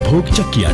भोग चकिया।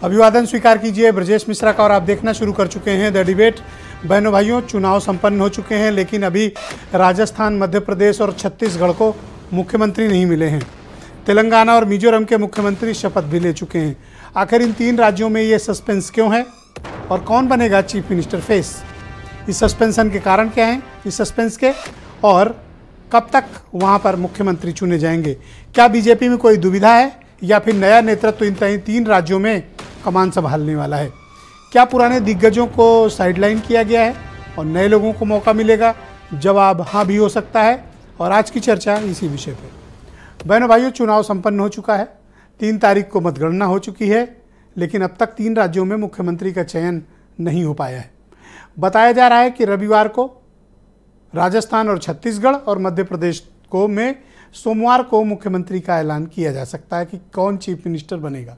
अभिवादन स्वीकार कीजिए ब्रजेश मिश्रा का और आप देखना शुरू कर चुके हैं द डिबेट। बहनों भाइयों, चुनाव संपन्न हो चुके हैं, लेकिन अभी राजस्थान, मध्य प्रदेश और छत्तीसगढ़ को मुख्यमंत्री नहीं मिले हैं। तेलंगाना और मिजोरम के मुख्यमंत्री शपथ भी ले चुके हैं। आखिर इन तीन राज्यों में ये सस्पेंस क्यों है और कौन बनेगा चीफ मिनिस्टर फेस? इस सस्पेंशन के कारण क्या हैं, इस सस्पेंस के, और कब तक वहाँ पर मुख्यमंत्री चुने जाएंगे? क्या बीजेपी में कोई दुविधा है या फिर नया नेतृत्व इन तीन राज्यों में कमान संभालने वाला है? क्या पुराने दिग्गजों को साइडलाइन किया गया है और नए लोगों को मौका मिलेगा? जवाब हाँ भी हो सकता है, और आज की चर्चा इसी विषय पर। बहनों भाइयों, चुनाव संपन्न हो चुका है, 3 तारीख को मतगणना हो चुकी है, लेकिन अब तक 3 राज्यों में मुख्यमंत्री का चयन नहीं हो पाया है। बताया जा रहा है कि रविवार को राजस्थान और छत्तीसगढ़ और मध्य प्रदेश को में सोमवार को मुख्यमंत्री का ऐलान किया जा सकता है कि कौन चीफ मिनिस्टर बनेगा।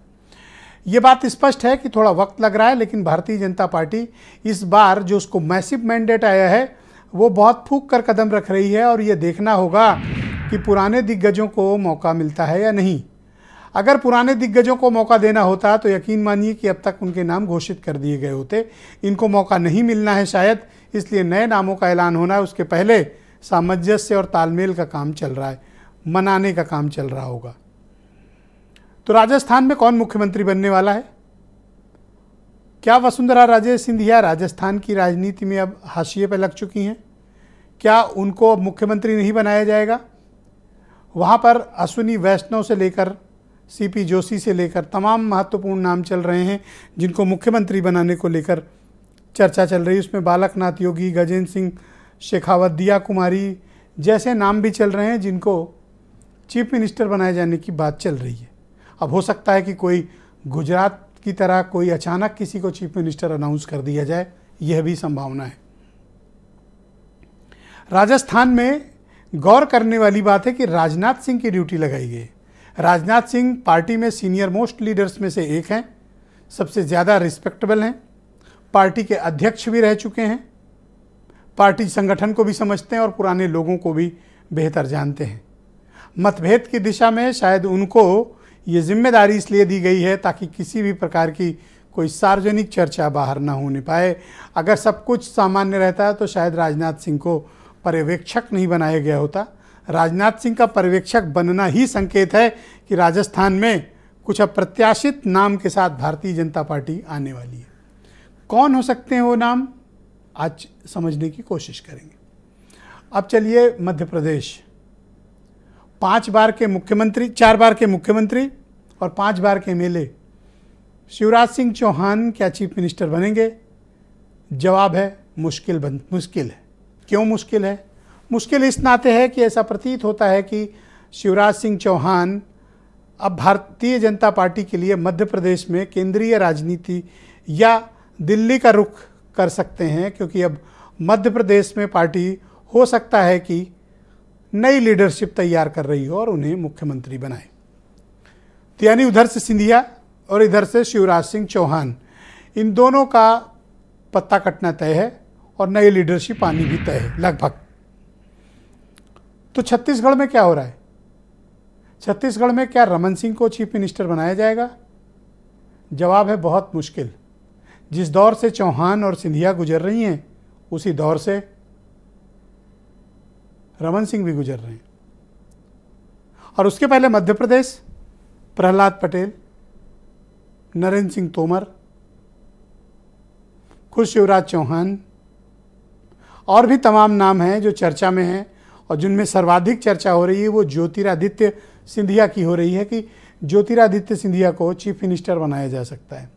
ये बात स्पष्ट है कि थोड़ा वक्त लग रहा है, लेकिन भारतीय जनता पार्टी इस बार जो उसको मैसिव मैंडेट आया है वो बहुत फूंक कर कदम रख रही है, और ये देखना होगा कि पुराने दिग्गजों को मौका मिलता है या नहीं। अगर पुराने दिग्गजों को मौका देना होता तो यकीन मानिए कि अब तक उनके नाम घोषित कर दिए गए होते। इनको मौका नहीं मिलना है शायद, इसलिए नए नामों का ऐलान होना है। उसके पहले सामंजस्य और तालमेल का काम चल रहा है, मनाने का काम चल रहा होगा। तो राजस्थान में कौन मुख्यमंत्री बनने वाला है? क्या वसुंधरा राजे सिंधिया राजस्थान की राजनीति में अब हाशिए पर लग चुकी हैं? क्या उनको अब मुख्यमंत्री नहीं बनाया जाएगा? वहाँ पर अश्विनी वैष्णव से लेकर सीपी जोशी से लेकर तमाम महत्वपूर्ण नाम चल रहे हैं जिनको मुख्यमंत्री बनाने को लेकर चर्चा चल रही है। उसमें बालकनाथ योगी, गजेंद्र सिंह शेखावत, दिया कुमारी जैसे नाम भी चल रहे हैं जिनको चीफ मिनिस्टर बनाए जाने की बात चल रही है। अब हो सकता है कि कोई गुजरात की तरह कोई अचानक किसी को चीफ मिनिस्टर अनाउंस कर दिया जाए, यह भी संभावना है। राजस्थान में गौर करने वाली बात है कि राजनाथ सिंह की ड्यूटी लगाई गई। राजनाथ सिंह पार्टी में सीनियर मोस्ट लीडर्स में से एक हैं, सबसे ज़्यादा रिस्पेक्टेबल हैं, पार्टी के अध्यक्ष भी रह चुके हैं, पार्टी संगठन को भी समझते हैं और पुराने लोगों को भी बेहतर जानते हैं। मतभेद की दिशा में शायद उनको ये जिम्मेदारी इसलिए दी गई है ताकि किसी भी प्रकार की कोई सार्वजनिक चर्चा बाहर ना होने पाए। अगर सब कुछ सामान्य रहता तो शायद राजनाथ सिंह को पर्यवेक्षक नहीं बनाया गया होता। राजनाथ सिंह का पर्यवेक्षक बनना ही संकेत है कि राजस्थान में कुछ अप्रत्याशित नाम के साथ भारतीय जनता पार्टी आने वाली है। कौन हो सकते हैं वो नाम, आज समझने की कोशिश करेंगे। अब चलिए मध्य प्रदेश। 4 बार के मुख्यमंत्री और 5 बार के एमएलए शिवराज सिंह चौहान क्या चीफ मिनिस्टर बनेंगे? जवाब है मुश्किल है। क्यों मुश्किल है? मुश्किल इस नाते है कि ऐसा प्रतीत होता है कि शिवराज सिंह चौहान अब भारतीय जनता पार्टी के लिए मध्य प्रदेश में केंद्रीय राजनीति या दिल्ली का रुख कर सकते हैं, क्योंकि अब मध्य प्रदेश में पार्टी हो सकता है कि नई लीडरशिप तैयार कर रही हो और उन्हें मुख्यमंत्री बनाए। तो यानी उधर से सिंधिया और इधर से शिवराज सिंह चौहान, इन दोनों का पत्ता कटना तय है और नई लीडरशिप आनी भी तय है लगभग। तो छत्तीसगढ़ में क्या हो रहा है? छत्तीसगढ़ में क्या रमन सिंह को चीफ मिनिस्टर बनाया जाएगा? जवाब है बहुत मुश्किल। जिस दौर से चौहान और सिंधिया गुजर रही हैं, उसी दौर से रमन सिंह भी गुजर रहे हैं। और उसके पहले मध्य प्रदेश, प्रहलाद पटेल, नरेंद्र सिंह तोमर, खुद शिवराज चौहान और भी तमाम नाम हैं जो चर्चा में हैं, और जिनमें सर्वाधिक चर्चा हो रही है वो ज्योतिरादित्य सिंधिया की हो रही है कि ज्योतिरादित्य सिंधिया को चीफ मिनिस्टर बनाया जा सकता है।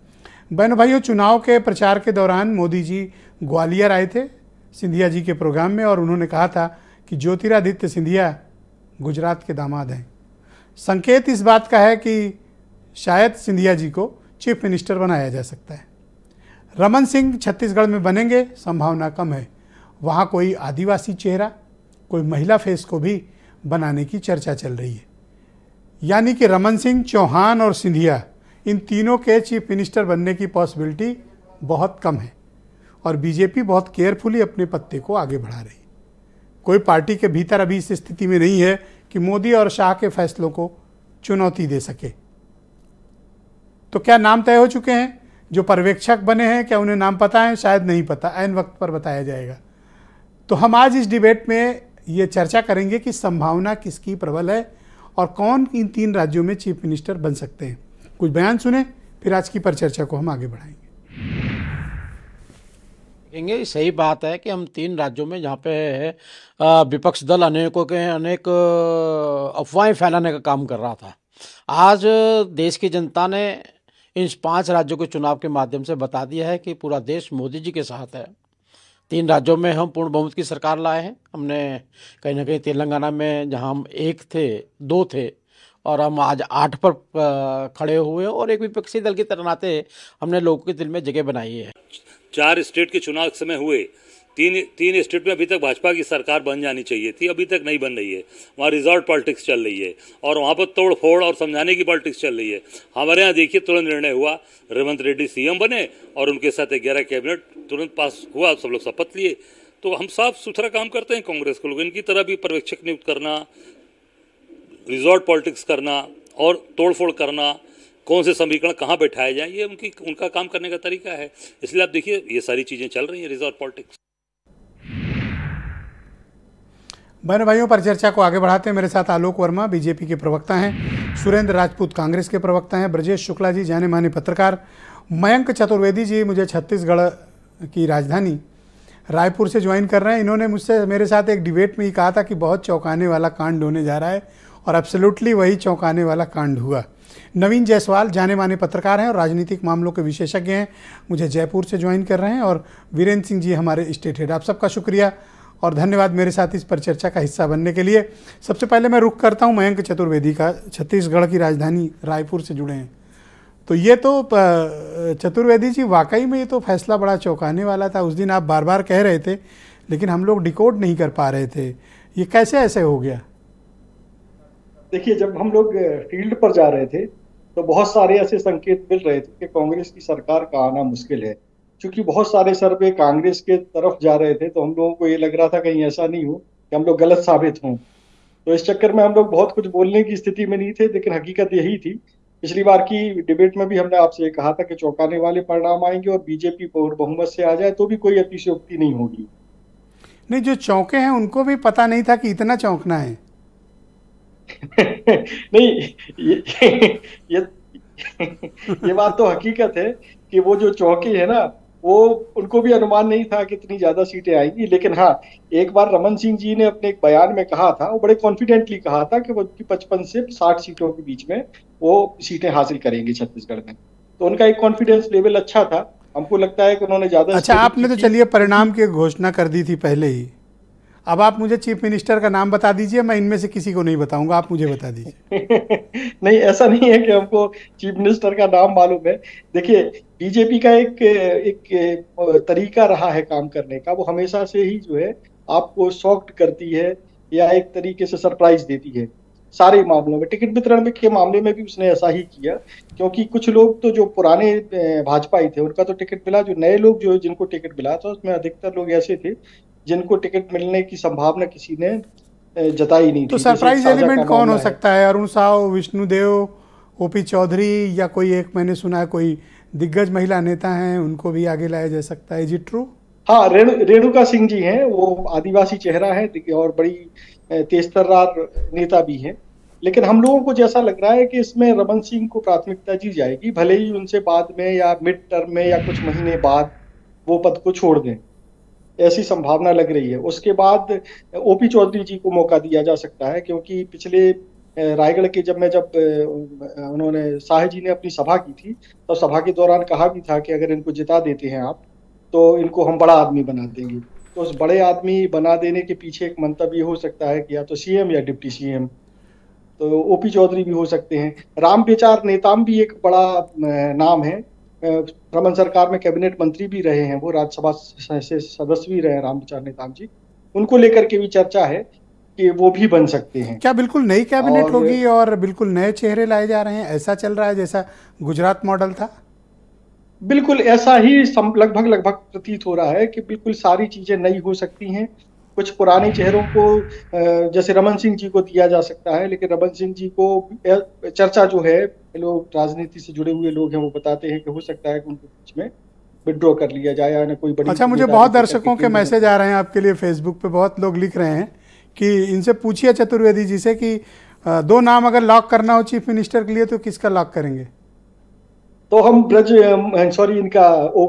बहनों भाइयों, चुनाव के प्रचार के दौरान मोदी जी ग्वालियर आए थे सिंधिया जी के प्रोग्राम में, और उन्होंने कहा था कि ज्योतिरादित्य सिंधिया गुजरात के दामाद हैं। संकेत इस बात का है कि शायद सिंधिया जी को चीफ मिनिस्टर बनाया जा सकता है। रमन सिंह छत्तीसगढ़ में बनेंगे, संभावना कम है। वहाँ कोई आदिवासी चेहरा, कोई महिला फेस को भी बनाने की चर्चा चल रही है। यानी कि रमन सिंह, चौहान और सिंधिया, इन तीनों के चीफ मिनिस्टर बनने की पॉसिबिलिटी बहुत कम है और बीजेपी बहुत केयरफुली अपने पत्ते को आगे बढ़ा रही है। कोई पार्टी के भीतर अभी इस स्थिति में नहीं है कि मोदी और शाह के फैसलों को चुनौती दे सके। तो क्या नाम तय हो चुके हैं? जो पर्यवेक्षक बने हैं, क्या उन्हें नाम पता है? शायद नहीं पता, ऐन वक्त पर बताया जाएगा। तो हम आज इस डिबेट में ये चर्चा करेंगे कि संभावना किसकी प्रबल है और कौन इन 3 राज्यों में चीफ मिनिस्टर बन सकते हैं। कुछ बयान सुने, फिर आज की परिचर्चा को हम आगे बढ़ाएंगे। देखेंगे, सही बात है कि हम 3 राज्यों में जहाँ पे विपक्ष दल अनेक अफवाहें फैलाने का काम कर रहा था, आज देश की जनता ने इन 5 राज्यों के चुनाव के माध्यम से बता दिया है कि पूरा देश मोदी जी के साथ है। 3 राज्यों में हम पूर्ण बहुमत की सरकार लाए हैं। हमने कहीं ना कहीं तेलंगाना में, जहां हम 1 थे, 2 थे, और हम आज 8 पर खड़े हुए और एक विपक्षी दल की तरह नाते हमने लोगों के दिल में जगह बनाई है। 4 स्टेट के चुनाव के समय हुए, तीन स्टेट में अभी तक भाजपा की सरकार बन जानी चाहिए थी, अभी तक नहीं बन रही है। वहाँ रिजॉर्ट पॉलिटिक्स चल रही है और वहाँ पर तोड़ फोड़ और समझाने की पॉलिटिक्स चल रही है। हमारे यहाँ देखिए, तुरंत निर्णय हुआ, रेवंत रेड्डी सीएम बने और उनके साथ 11 कैबिनेट तुरंत पास हुआ, सब लोग शपथ लिए। तो हम साफ सुथरा काम करते हैं कांग्रेस को लोग। इनकी तरह भी पर्यवेक्षक नियुक्त करना, रिजॉर्ट पॉलिटिक्स करना और तोड़फोड़ करना, कौन से समीकरण कहाँ बैठाए जाए, ये उनका काम करने का तरीका है। इसलिए आप देखिए, ये सारी चीज़ें चल रही हैं, रिजॉर्ट पॉलिटिक्स। बहनों भाइयों, परिचर्चा को आगे बढ़ाते हैं। मेरे साथ आलोक वर्मा बीजेपी के प्रवक्ता हैं, सुरेंद्र राजपूत कांग्रेस के प्रवक्ता हैं, ब्रजेश शुक्ला जी जाने माने पत्रकार, मयंक चतुर्वेदी जी मुझे छत्तीसगढ़ की राजधानी रायपुर से ज्वाइन कर रहे हैं। इन्होंने मुझसे मेरे साथ एक डिबेट में ही कहा था कि बहुत चौंकाने वाला कांड होने जा रहा है और एब्सोल्युटली वही चौंकाने वाला कांड हुआ। नवीन जायसवाल जाने माने पत्रकार हैं और राजनीतिक मामलों के विशेषज्ञ हैं, मुझे जयपुर से ज्वाइन कर रहे हैं, और वीरेंद्र सिंह जी हमारे स्टेट हेड। आप सबका शुक्रिया और धन्यवाद मेरे साथ इस परिचर्चा का हिस्सा बनने के लिए। सबसे पहले मैं रुख करता हूं मयंक चतुर्वेदी का, छत्तीसगढ़ की राजधानी रायपुर से जुड़े हैं। तो ये तो चतुर्वेदी जी, वाकई में ये तो फैसला बड़ा चौंकाने वाला था। उस दिन आप बार बार कह रहे थे, लेकिन हम लोग डिकोड नहीं कर पा रहे थे, ये कैसे ऐसे हो गया? देखिए, जब हम लोग फील्ड पर जा रहे थे तो बहुत सारे ऐसे संकेत मिल रहे थे कि कांग्रेस की सरकार का आना मुश्किल है। क्योंकि बहुत सारे सर्वे कांग्रेस के तरफ जा रहे थे, तो हम लोगों को ये लग रहा था कहीं ऐसा नहीं हो कि हम लोग गलत साबित हों। तो इस चक्कर में हम लोग बहुत कुछ बोलने की स्थिति में नहीं थे, लेकिन हकीकत यही थी। पिछली बार की डिबेट में भी हमने आपसे ये कहा था कि चौंकाने वाले परिणाम आएंगे और बीजेपी बहुमत से आ जाए तो भी कोई अतिशयोक्ति नहीं होगी। नहीं, जो चौंके हैं उनको भी पता नहीं था कि इतना चौंकना है। नहीं, ये बात तो हकीकत है कि वो जो चौंके है ना, वो उनको भी अनुमान नहीं था कि इतनी ज्यादा सीटें आएंगी। लेकिन हाँ, एक बार रमन सिंह जी ने अपने एक बयान में कहा था, वो बड़े कॉन्फिडेंटली कहा था कि वो 55 से 60 सीटों के बीच में वो सीटें हासिल करेंगे छत्तीसगढ़ में। तो उनका एक कॉन्फिडेंस लेवल अच्छा था। हमको लगता है कि उन्होंने ज्यादा। अच्छा, आपने तो चलिए परिणाम की घोषणा कर दी थी पहले ही, अब आप मुझे चीफ मिनिस्टर का नाम बता दीजिए। मैं इनमें से किसी को नहीं बताऊंगा, आप मुझे बता दीजिए। नहीं, ऐसा नहीं है कि हमको चीफ मिनिस्टर का नाम मालूम है। देखिए, बीजेपी का एक तरीका रहा है काम करने का, वो हमेशा से ही जो है आपको शॉक्ड करती है या एक तरीके से सरप्राइज देती है। सारे मामलों में, टिकट वितरण के मामले में भी उसने ऐसा ही किया। क्योंकि कुछ लोग तो जो पुराने भाजपाई थे उनका तो टिकट मिला, जो नए लोग जो जिनको टिकट मिला था उसमें अधिकतर लोग ऐसे थे जिनको टिकट मिलने की संभावना किसी ने जताई नहीं थी। तो सरप्राइज एलिमेंट कौन हो सकता है? अरुण साव, विष्णुदेव, ओपी चौधरी, या कोई एक, मैंने सुना है कोई दिग्गज महिला नेता हैं, उनको भी आगे लाया जा सकता है। Is it true? हाँ, रेणुका सिंह जी हैं, वो आदिवासी चेहरा है और बड़ी तेजतर्रार नेता भी हैं। लेकिन हम लोगों को जैसा लग रहा है कि इसमें रमन सिंह को प्राथमिकता दी जाएगी, भले ही उनसे बाद में या मिड टर्म में या कुछ महीने बाद वो पद को छोड़ दें, ऐसी संभावना लग रही है। उसके बाद ओपी चौधरी जी को मौका दिया जा सकता है, क्योंकि पिछले रायगढ़ के जब उन्होंने शाह जी ने अपनी सभा की थी, तो सभा के दौरान कहा भी था कि अगर इनको जिता देते हैं आप तो इनको हम बड़ा आदमी बना देंगे। तो उस बड़े आदमी बना देने के पीछे एक मंतव्य हो सकता है कि या तो सीएम या डिप्टी सीएम। तो ओपी चौधरी भी हो सकते हैं। रामविचार नेताम भी एक बड़ा नाम है, रमन सरकार में कैबिनेट मंत्री भी रहे हैं, वो राज्यसभा से सदस्य भी रहे हैं रामविचार नेताम जी। उनको लेकर के भी चर्चा है कि वो भी बन सकते हैं। क्या बिल्कुल नई कैबिनेट होगी और बिल्कुल नए चेहरे लाए जा रहे हैं, ऐसा चल रहा है जैसा गुजरात मॉडल था? बिल्कुल ऐसा ही लगभग प्रतीत हो रहा है कि बिल्कुल सारी चीजें नई हो सकती हैं। कुछ पुराने चेहरों को जैसे रमन सिंह जी को दिया जा सकता है, लेकिन रमन सिंह जी को चर्चा जो है, लोग राजनीति से जुड़े हुए लोग हैं वो बताते हैं कि हो सकता है कि उनके बीच में विड्रॉ कर लिया जाए या कोई बड़ी। अच्छा, मुझे बहुत दर्शकों के मैसेज आ रहे हैं आपके लिए, फेसबुक पे बहुत लोग लिख रहे हैं कि इनसे पूछिए चतुर्वेदी जी से कि 2 नाम अगर लॉक करना हो चीफ मिनिस्टर के लिए तो किसका लॉक करेंगे? तो हम इनका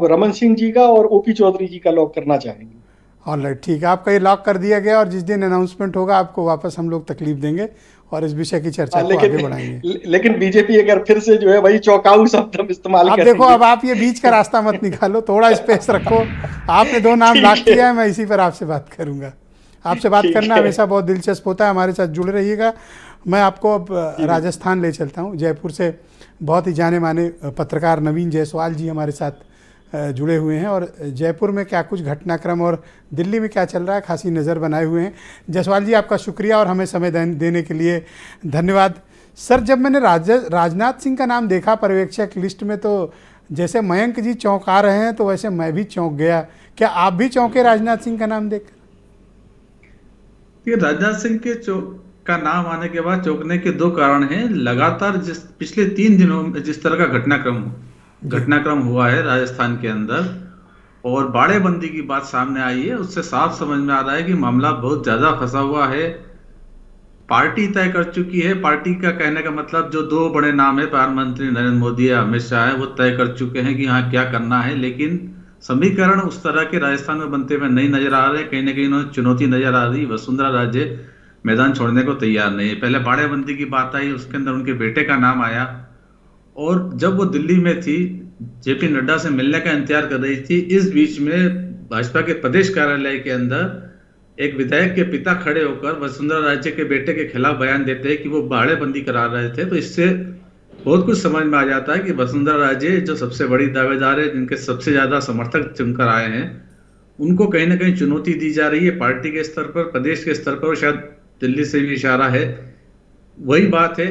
रमन सिंह जी का और ओपी चौधरी जी का लॉक करना चाहेंगे। ऑलराइट, ठीक है, आपका ये लॉक कर दिया गया और जिस दिन अनाउंसमेंट होगा आपको वापस हम लोग तकलीफ देंगे और इस विषय की चर्चा को आगे बढ़ाएंगे। लेकिन बीजेपी अगर फिर से जो है वही चौंकाऊ शब्द हम इस्तेमाल करेंगे। देखो, अब आप ये बीच का रास्ता मत निकालो, थोड़ा स्पेस रखो। आपने 2 नाम लॉक किया है, मैं इसी पर आपसे बात करूंगा। आपसे बात करना हमेशा बहुत दिलचस्प होता है, हमारे साथ जुड़े रहिएगा। मैं आपको अब राजस्थान ले चलता हूँ। जयपुर से बहुत ही जाने माने पत्रकार नवीन जायसवाल जी हमारे साथ जुड़े हुए हैं और जयपुर में क्या कुछ घटनाक्रम और दिल्ली में क्या चल रहा है खासी नज़र बनाए हुए हैं। जायसवाल जी, आपका शुक्रिया और हमें समय देने के लिए धन्यवाद। सर, जब मैंने राजनाथ सिंह का नाम देखा पर्यवेक्षक लिस्ट में, तो जैसे मयंक जी चौंका रहे हैं तो वैसे मैं भी चौंक गया। क्या आप भी चौंके राजनाथ सिंह का नाम देखकर? राजनाथ सिंह के का नाम आने के बाद चौंकने के 2 कारण हैं। लगातार पिछले 3 दिनों में जिस तरह का घटनाक्रम हुआ है राजस्थान के अंदर और बाड़ेबंदी की बात सामने आई है, उससे साफ समझ में आ रहा है कि मामला बहुत ज्यादा फंसा हुआ है। पार्टी तय कर चुकी है। पार्टी का कहने का मतलब जो 2 बड़े नाम है, प्रधानमंत्री नरेंद्र मोदी या अमित शाह है, वो तय कर चुके हैं कि हाँ क्या करना है। लेकिन समीकरण उस तरह के राजस्थान में बनते हुए नहीं नजर आ रहे। कहीं ना कहीं उन्हें चुनौती नजर आ रही। वसुंधरा राजे मैदान छोड़ने को तैयार नहीं है। पहले बाड़ेबंदी की बात आई, उसके अंदर उनके बेटे का नाम आया और जब वो दिल्ली में थी जेपी नड्डा से मिलने का इंतजार कर रही थी, इस बीच में भाजपा के प्रदेश कार्यालय के अंदर एक विधायक के पिता खड़े होकर वसुंधरा राजे के बेटे के खिलाफ बयान देते हैं कि वो बाड़ेबंदी करा रहे थे। तो इससे बहुत कुछ समझ में आ जाता है कि वसुंधरा राजे जो सबसे बड़ी दावेदार है, जिनके सबसे ज्यादा समर्थक चुनकर आए हैं, उनको कहीं ना कहीं चुनौती दी जा रही है पार्टी के स्तर पर, प्रदेश के स्तर पर और शायद दिल्ली से भी इशारा है। वही बात है,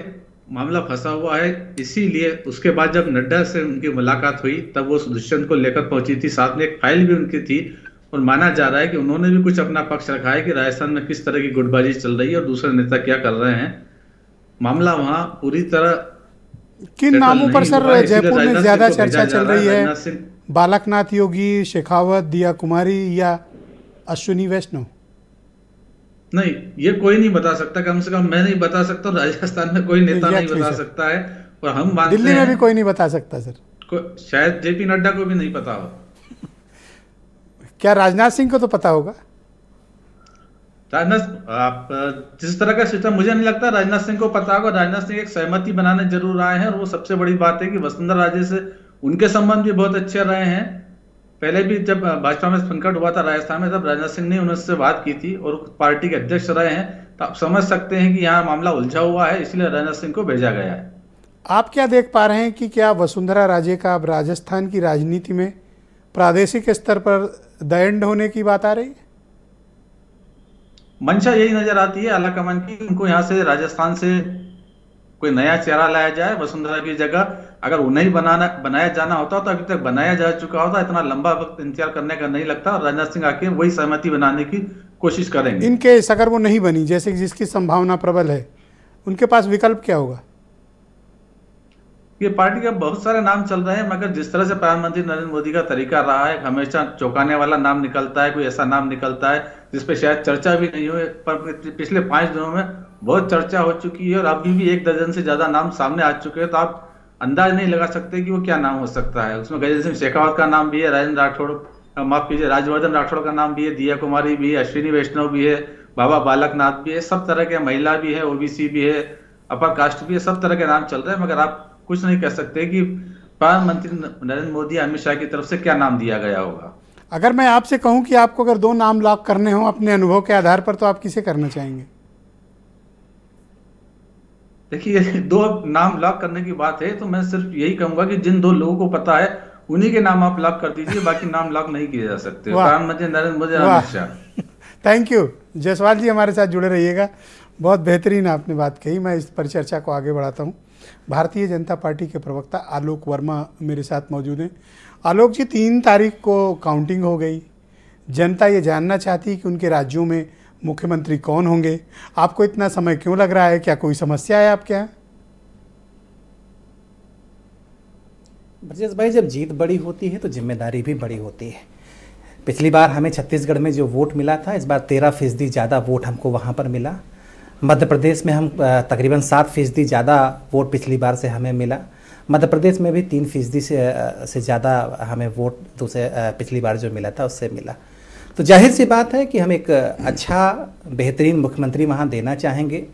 मामला फंसा हुआ है। इसीलिए उसके बाद जब नड्डा से उनकी मुलाकात हुई तब वो दुष्यंत को लेकर पहुंची थी, साथ में एक फाइल भी उनकी थी और माना जा रहा है कि उन्होंने भी कुछ अपना पक्ष रखा है कि राजस्थान में किस तरह की गुटबाजी चल रही है और दूसरे नेता क्या कर रहे हैं। मामला वहां पूरी तरह किन नामों पर सर जयपुर में ज्यादा चर्चा चल रही है? बालकनाथ योगी, शेखावत, दिया कुमारी या अश्विनी वैष्णव? नहीं, ये कोई नहीं बता सकता। कम से कम मैं नहीं बता सकता, राजस्थान में कोई नेता नहीं बता सकता है और हम मानते हैं दिल्ली में भी कोई नहीं बता सकता सर। शायद जेपी नड्डा को भी नहीं पता हो। क्या राजनाथ सिंह को तो पता होगा? राजनाथ, आप जिस तरह का सिस्टम, मुझे नहीं लगता राजनाथ सिंह को पता होगा। राजनाथ सिंह एक सहमति बनाने जरूर आए हैं और वो सबसे बड़ी बात है कि वसुंधरा राजे से उनके संबंध भी बहुत अच्छे रहे हैं। पहले भी जब भाजपा में संकट हुआ था राजस्थान में, तब राजनाथ सिंह ने उनसे बात की थी और पार्टी के अध्यक्ष रहे हैं। तो आप समझ सकते हैं कि यहाँ मामला उलझा हुआ है, इसलिए राजनाथ सिंह को भेजा गया है। आप क्या देख पा रहे हैं कि क्या वसुंधरा राजे का अब राजस्थान की राजनीति में प्रादेशिक स्तर पर द एंड होने की बात आ रही है? मंशा यही नजर आती है आलाकमान की। उनको यहाँ से राजस्थान से कोई नया चेहरा लाया जाए वसुंधरा की जगह। अगर उन्हें बनाया जाना होता तो अभी तक बनाया जा चुका होता। इतना लंबा वक्त इंतजार करने का नहीं लगता और राजनाथ सिंह आके वही सहमति बनाने की कोशिश करेंगे। इन केस अगर वो नहीं बनी, जैसे जिसकी संभावना प्रबल है, उनके पास विकल्प क्या होगा? ये पार्टी का बहुत सारे नाम चल रहे हैं, मगर जिस तरह से प्रधानमंत्री नरेंद्र मोदी का तरीका रहा है, हमेशा चौंकाने वाला नाम निकलता है, कोई ऐसा नाम निकलता है जिसपे शायद चर्चा भी नहीं हुई, पर पिछले 5 दिनों में बहुत चर्चा हो चुकी है और अभी भी 1 दर्जन से ज्यादा नाम सामने आ चुके हैं। तो आप अंदाज नहीं लगा सकते कि वो क्या नाम हो सकता है। उसमें गजेंद्र सिंह शेखावत का नाम भी है, राजेंद्र राठौड़, माफ कीजिए, राज्यवर्धन राठौड़ का नाम भी है, दिया कुमारी भी है, अश्विनी वैष्णव भी है, बाबा बालकनाथ भी है, सब तरह के, महिला भी है, ओबीसी भी है, अपर कास्ट भी है, सब तरह के नाम चल रहे हैं। मगर आप कुछ नहीं कह सकते कि प्रधानमंत्री नरेंद्र मोदी अमित शाह की तरफ से क्या नाम दिया गया होगा। अगर मैं आपसे कहूं कि आपको अगर 2 नाम लॉक करने हो अपने अनुभव के आधार पर, तो आप किसे करना चाहेंगे? देखिए, दो नाम लॉक करने की बात है तो मैं सिर्फ यही कहूंगा कि जिन दो लोगों को पता है उन्हीं के नाम आप लॉक कर दीजिए, बाकी नाम लॉक नहीं किए जा सकते। प्रधानमंत्री नरेंद्र मोदी, अमित शाह। थैंक यू जायसवाल जी, हमारे साथ जुड़े रहिएगा। बहुत बेहतरीन आपने बात कही। मैं इस परिचर्चा को आगे बढ़ाता हूँ। भारतीय जनता पार्टी के प्रवक्ता आलोक वर्मा मेरे साथ मौजूद हैं। आलोक जी, 3 तारीख को काउंटिंग हो गई। जनता ये जानना चाहती है कि उनके राज्यों में मुख्यमंत्री कौन होंगे। आपको इतना समय क्यों लग रहा है? क्या कोई समस्या है आपके यहाँ? ब्रजेश भाई, जब जीत बड़ी होती है तो जिम्मेदारी भी बड़ी होती है। पिछली बार हमें छत्तीसगढ़ में जो वोट मिला था, इस बार 13% ज़्यादा वोट हमको वहाँ पर मिला। मध्य प्रदेश में हम तकरीबन 7% ज़्यादा वोट पिछली बार से हमें मिला। मध्य प्रदेश में भी 3% से ज़्यादा हमें वोट दूसरे पिछली बार जो मिला था उससे मिला। तो जाहिर सी बात है कि हम एक अच्छा बेहतरीन मुख्यमंत्री वहाँ देना चाहेंगे।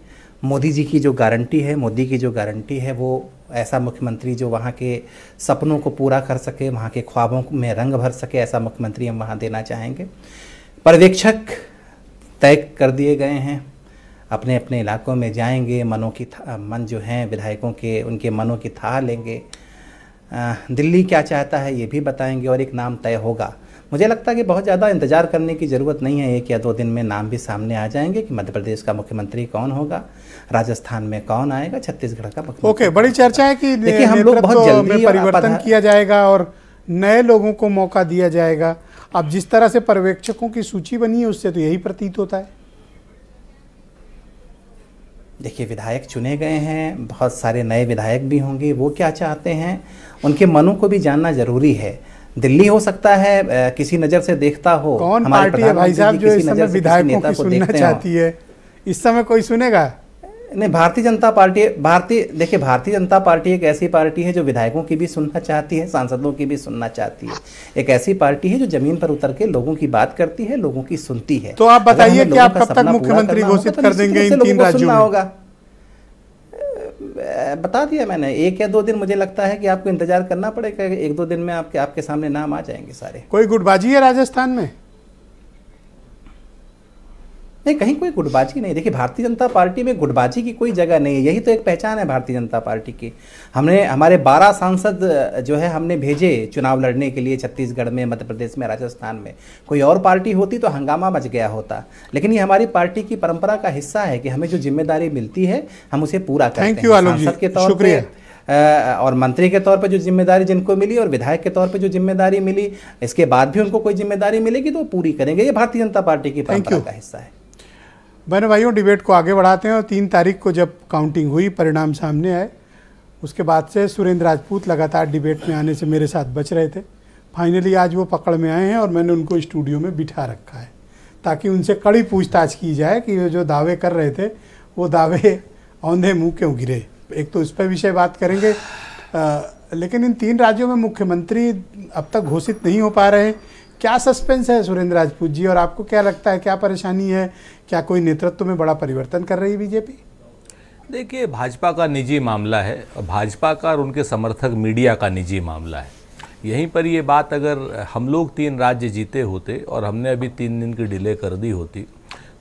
मोदी जी की जो गारंटी है, मोदी की जो गारंटी है, वो ऐसा मुख्यमंत्री जो वहाँ के सपनों को पूरा कर सके, वहाँ के ख्वाबों में रंग भर सके, ऐसा मुख्यमंत्री हम वहाँ देना चाहेंगे। पर्यवेक्षक तय कर दिए गए हैं, अपने अपने इलाकों में जाएंगे, मन जो हैं विधायकों के, उनके मनों की थाह लेंगे। दिल्ली क्या चाहता है ये भी बताएंगे और एक नाम तय होगा। मुझे लगता है कि बहुत ज़्यादा इंतजार करने की ज़रूरत नहीं है। 1 या 2 दिन में नाम भी सामने आ जाएंगे कि मध्य प्रदेश का मुख्यमंत्री कौन होगा, राजस्थान में कौन आएगा, छत्तीसगढ़ का मुख्यमंत्री। ओके, बड़ी चर्चा है कि देखिए हम लोग बहुत जल्दी परिवर्तन किया जाएगा और नए लोगों को मौका दिया जाएगा। अब जिस तरह से पर्यवेक्षकों की सूची बनी है उससे तो यही प्रतीत होता है। देखिए, विधायक चुने गए हैं, बहुत सारे नए विधायक भी होंगे। वो क्या चाहते हैं, उनके मनों को भी जानना जरूरी है। दिल्ली हो सकता है किसी नज़र से देखता हो, कौन पार्टी है भाई साहब जो इस समय विधायकों की सुनना चाहती है? इस समय कोई सुनेगा नहीं। भारतीय जनता पार्टी, देखिए भारतीय जनता पार्टी एक ऐसी पार्टी है जो विधायकों की भी सुनना चाहती है, सांसदों की भी सुनना चाहती है। एक ऐसी पार्टी है जो जमीन पर उतर के लोगों की बात करती है, लोगों की सुनती है। तो आप बताइए कि आप कब तक मुख्यमंत्री घोषित कर देंगे इन 3 राज्यों में? होगा, बता दिया मैंने। 1 या 2 दिन मुझे लगता है कि आपको इंतजार करना पड़ेगा। 1-2 दिन में आपके सामने नाम आ जाएंगे सारे। कोई गुटबाजी है राजस्थान में? नहीं, कहीं कोई गुटबाजी नहीं। देखिए, भारतीय जनता पार्टी में गुटबाजी की कोई जगह नहीं है। यही तो एक पहचान है भारतीय जनता पार्टी की। हमारे 12 सांसद जो है हमने भेजे चुनाव लड़ने के लिए छत्तीसगढ़ में, मध्य प्रदेश में, राजस्थान में। कोई और पार्टी होती तो हंगामा मच गया होता। लेकिन ये हमारी पार्टी की परंपरा का हिस्सा है कि हमें जो जिम्मेदारी मिलती है हम उसे पूरा करते हैं। थैंक यू आलोक जी, सांसद के तौर पर और मंत्री के तौर पर जो जिम्मेदारी जिनको मिली और विधायक के तौर पर जो जिम्मेदारी मिली, इसके बाद भी उनको कोई जिम्मेदारी मिलेगी तो वो पूरी करेंगे। ये भारतीय जनता पार्टी की परंपरा का हिस्सा है। बहनों भाइयों, डिबेट को आगे बढ़ाते हैं। और 3 तारीख को जब काउंटिंग हुई, परिणाम सामने आए, उसके बाद से सुरेंद्र राजपूत लगातार डिबेट में आने से मेरे साथ बच रहे थे। फाइनली आज वो पकड़ में आए हैं और मैंने उनको स्टूडियो में बिठा रखा है ताकि उनसे कड़ी पूछताछ की जाए कि वो जो दावे कर रहे थे वो दावे औंधे मुँह क्यों गिरे। एक तो इस पर विषय बात करेंगे, लेकिन इन 3 राज्यों में मुख्यमंत्री अब तक घोषित नहीं हो पा रहे हैं। क्या सस्पेंस है सुरेंद्र राजपूत जी, और आपको क्या लगता है, क्या परेशानी है? क्या कोई नेतृत्व में बड़ा परिवर्तन कर रही है बीजेपी? देखिए, भाजपा का निजी मामला है और भाजपा का और उनके समर्थक मीडिया का निजी मामला है। यहीं पर ये बात, अगर हम लोग 3 राज्य जीते होते और हमने अभी 3 दिन की डिले कर दी होती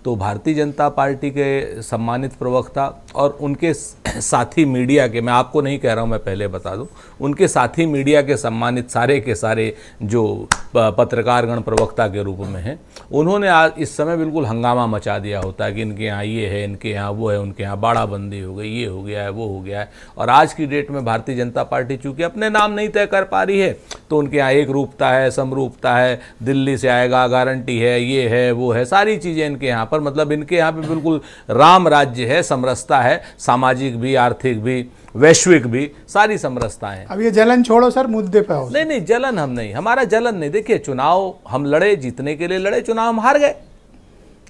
तो भारतीय जनता पार्टी के सम्मानित प्रवक्ता और उनके साथी मीडिया के, मैं आपको नहीं कह रहा हूं, मैं पहले बता दूं, उनके साथी मीडिया के सम्मानित सारे के सारे जो पत्रकारगण प्रवक्ता के रूप में हैं, उन्होंने आज इस समय बिल्कुल हंगामा मचा दिया होता है कि इनके यहाँ ये है, इनके यहाँ वो है, उनके यहाँ बाड़ाबंदी हो गई, ये हो गया है, वो हो गया है। और आज की डेट में भारतीय जनता पार्टी चूँकि अपने नाम नहीं तय कर पा रही है तो उनके यहाँ एक रूपता है, समरूपता है, दिल्ली से आएगा, गारंटी है, ये है, वो है, सारी चीज़ें इनके यहाँ पर, मतलब इनके यहाँ पे बिल्कुल राम राज्य है, समरसता है, सामाजिक भी, आर्थिक भी, वैश्विक भी, सारी समरसताएं हैं। अब ये जलन छोड़ो सर, मुद्दे पे आओ। नहीं, जलन हम नहीं, हमारा जलन नहीं। देखिए, चुनाव हम लड़े, जीतने के लिए लड़े, चुनाव हम हार गए।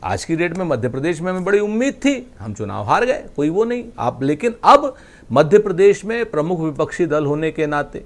आज की डेट में मध्य प्रदेश में हमें बड़ी उम्मीद थी, हम चुनाव हार गए, कोई वो नहीं आप। लेकिन अब मध्य प्रदेश में प्रमुख विपक्षी दल होने के नाते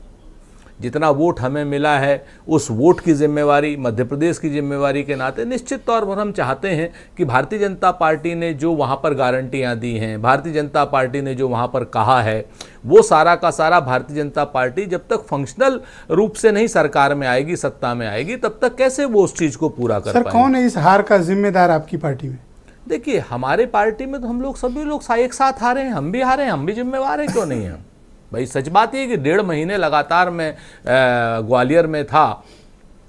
जितना वोट हमें मिला है उस वोट की जिम्मेवारी, मध्य प्रदेश की जिम्मेवारी के नाते निश्चित तौर पर हम चाहते हैं कि भारतीय जनता पार्टी ने जो वहाँ पर गारंटियाँ दी हैं, भारतीय जनता पार्टी ने जो वहाँ पर कहा है, वो सारा का सारा भारतीय जनता पार्टी जब तक फंक्शनल रूप से नहीं सरकार में आएगी, सत्ता में आएगी, तब तक कैसे वो उस चीज़ को पूरा कर पाएगी। सर, कौन है इस हार का जिम्मेदार आपकी पार्टी में? देखिए हमारे पार्टी में तो हम लोग सभी लोग एक साथ हारे हैं, हम भी हारे हैं, हम भी जिम्मेवार हैं, क्यों नहीं हैं भाई। सच बात ये कि 1.5 महीने लगातार मैं ग्वालियर में था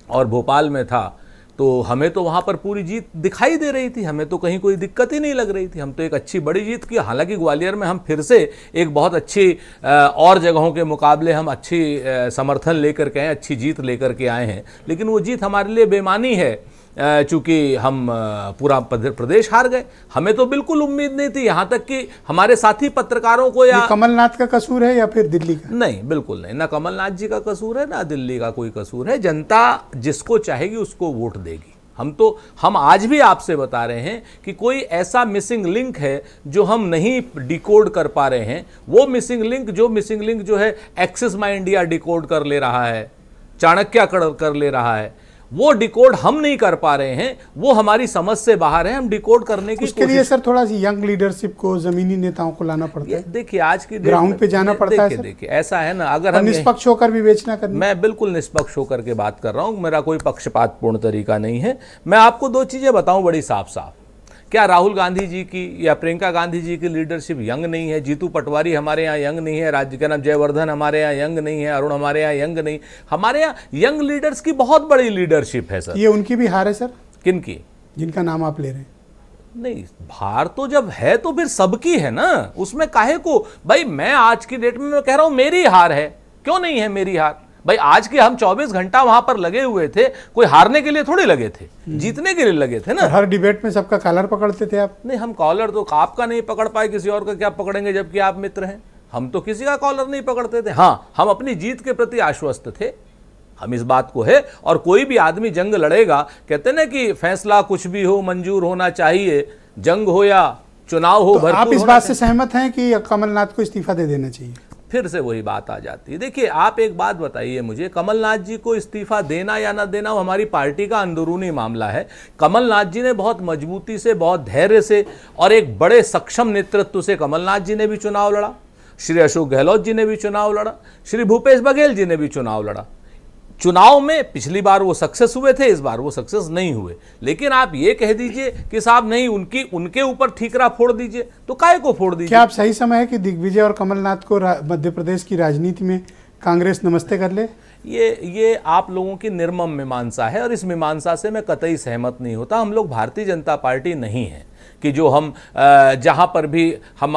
और भोपाल में था, तो हमें तो वहाँ पर पूरी जीत दिखाई दे रही थी, हमें तो कहीं कोई दिक्कत ही नहीं लग रही थी, हम तो एक अच्छी बड़ी जीत की। हालांकि ग्वालियर में हम फिर से एक बहुत अच्छी और जगहों के मुकाबले हम अच्छी समर्थन लेकर के आए, अच्छी जीत लेकर के आए हैं, लेकिन वो जीत हमारे लिए बेमानी है चूंकि हम पूरा प्रदेश हार गए। हमें तो बिल्कुल उम्मीद नहीं थी, यहाँ तक कि हमारे साथी पत्रकारों को, या कमलनाथ का कसूर है या फिर दिल्ली का? नहीं, बिल्कुल नहीं, ना कमलनाथ जी का कसूर है ना दिल्ली का कोई कसूर है। जनता जिसको चाहेगी उसको वोट देगी। हम आज भी आपसे बता रहे हैं कि कोई ऐसा मिसिंग लिंक है जो हम नहीं डिकोड कर पा रहे हैं। वो मिसिंग लिंक जो है एक्सिस माई इंडिया डिकोड कर ले रहा है, चाणक्य कर ले रहा है, वो डिकोड हम नहीं कर पा रहे हैं, वो हमारी समझ से बाहर है। हम डिकोड करने की उसके लिए सर थोड़ा सी यंग लीडरशिप को, जमीनी नेताओं को लाना पड़ता है। देखिए आज की ग्राउंड पे जाना पड़ता है। देखिए ऐसा है ना, अगर हम निष्पक्ष होकर विवेचना करनी, मैं बिल्कुल निष्पक्ष होकर के बात कर रहा हूं, मेरा कोई पक्षपातपूर्ण तरीका नहीं है। मैं आपको 2 चीजें बताऊं बड़ी साफ साफ। क्या राहुल गांधी जी की या प्रियंका गांधी जी की लीडरशिप यंग नहीं है? जीतू पटवारी हमारे यहाँ यंग नहीं है, राज्य का नाम जयवर्धन हमारे यहाँ यंग नहीं है, अरुण हमारे यहाँ यंग नहीं। हमारे यहाँ यंग लीडर्स की बहुत बड़ी लीडरशिप है सर। ये उनकी भी हार है सर? किनकी? जिनका नाम आप ले रहे हैं। नहीं, हार तो जब है तो फिर सबकी है ना, उसमें काहे को भाई। मैं आज की डेट में मैं कह रहा हूं मेरी हार है, क्यों नहीं है मेरी हार भाई। आज के हम 24 घंटा वहां पर लगे हुए थे, कोई हारने के लिए थोड़ी लगे थे, जीतने के लिए लगे थे ना। हर डिबेट में सबका कॉलर पकड़ते थे आप? नहीं, हम कॉलर तो आपका नहीं पकड़ पाए, किसी और का क्या पकड़ेंगे जबकि आप मित्र हैं। हम तो किसी का कॉलर नहीं पकड़ते थे। हाँ, हम अपनी जीत के प्रति आश्वस्त थे, हम इस बात को है। और कोई भी आदमी जंग लड़ेगा, कहते ना कि फैसला कुछ भी हो मंजूर होना चाहिए, जंग हो या चुनाव हो। तो आप इस बात से सहमत हैं कि कमलनाथ को इस्तीफा दे देना चाहिए? फिर से वही बात आ जाती है। देखिए आप एक बात बताइए मुझे, कमलनाथ जी को इस्तीफा देना या ना देना वो हमारी पार्टी का अंदरूनी मामला है। कमलनाथ जी ने बहुत मजबूती से, बहुत धैर्य से और एक बड़े सक्षम नेतृत्व से कमलनाथ जी ने भी चुनाव लड़ा, श्री अशोक गहलोत जी ने भी चुनाव लड़ा, श्री भूपेश बघेल जी ने भी चुनाव लड़ा। चुनाव में पिछली बार वो सक्सेस हुए थे, इस बार वो सक्सेस नहीं हुए। लेकिन आप ये कह दीजिए कि साहब नहीं, उनके ऊपर ठीकरा फोड़ दीजिए, तो काहे को फोड़ दीजिए? क्या आप सही समय है कि दिग्विजय और कमलनाथ को मध्य प्रदेश की राजनीति में कांग्रेस नमस्ते कर ले? ये आप लोगों की निर्मम मीमांसा है और इस मीमांसा से मैं कतई सहमत नहीं होता। हम लोग भारतीय जनता पार्टी नहीं है कि जो हम जहां पर भी हम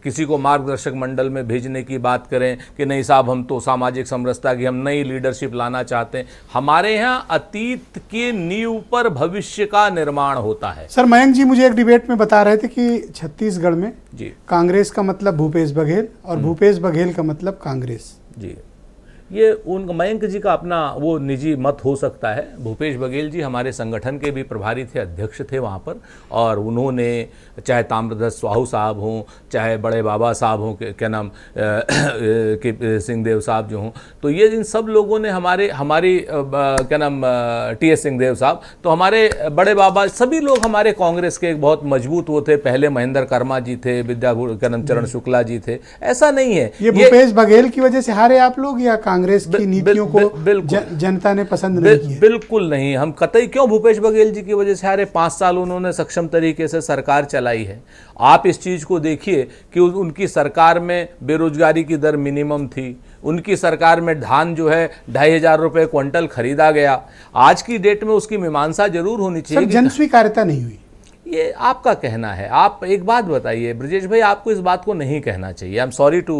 किसी को मार्गदर्शक मंडल में भेजने की बात करें कि नहीं साहब हम तो सामाजिक समरसता की, हम नई लीडरशिप लाना चाहते हैं। हमारे यहाँ अतीत की नींव पर भविष्य का निर्माण होता है। सर मयंक जी मुझे एक डिबेट में बता रहे थे कि छत्तीसगढ़ में जी कांग्रेस का मतलब भूपेश बघेल और भूपेश बघेल का मतलब कांग्रेस। जी, ये उन मयंक जी का अपना वो निजी मत हो सकता है। भूपेश बघेल जी हमारे संगठन के भी प्रभारी थे, अध्यक्ष थे वहाँ पर, और उन्होंने चाहे ताम्रध्वज स्वाहू साहब हों, चाहे बड़े बाबा साहब हों, क्या नाम के सिंहदेव साहब जो हों, तो ये इन सब लोगों ने हमारी क्या नाम टी.एस. सिंहदेव साहब, तो हमारे बड़े बाबा सभी लोग हमारे कांग्रेस के एक बहुत मजबूत वो थे। पहले महेंद्र कर्मा जी थे, चरण शुक्ला जी थे। ऐसा नहीं है ये भूपेश बघेल की वजह से हारे आप लोग या कांग्रेस की नीतियों को जनता ने पसंद नहीं किया? बिल्कुल नहीं, हम कतई क्यों भूपेश बघेल जी की वजह से हारे। 5 साल उन्होंने सक्षम तरीके से सरकार चलाई है। आप इस चीज को देखिए कि उनकी सरकार में बेरोजगारी की दर मिनिमम थी, उनकी सरकार में धान जो है 2,500 रुपए क्विंटल खरीदा गया। आज की डेट में उसकी मीमांसा जरूर होनी चाहिए। जन स्वीकार्यता नहीं हुई, ये आपका कहना है। आप एक बात बताइए ब्रजेश भाई, आपको इस बात को नहीं कहना चाहिए। I am sorry to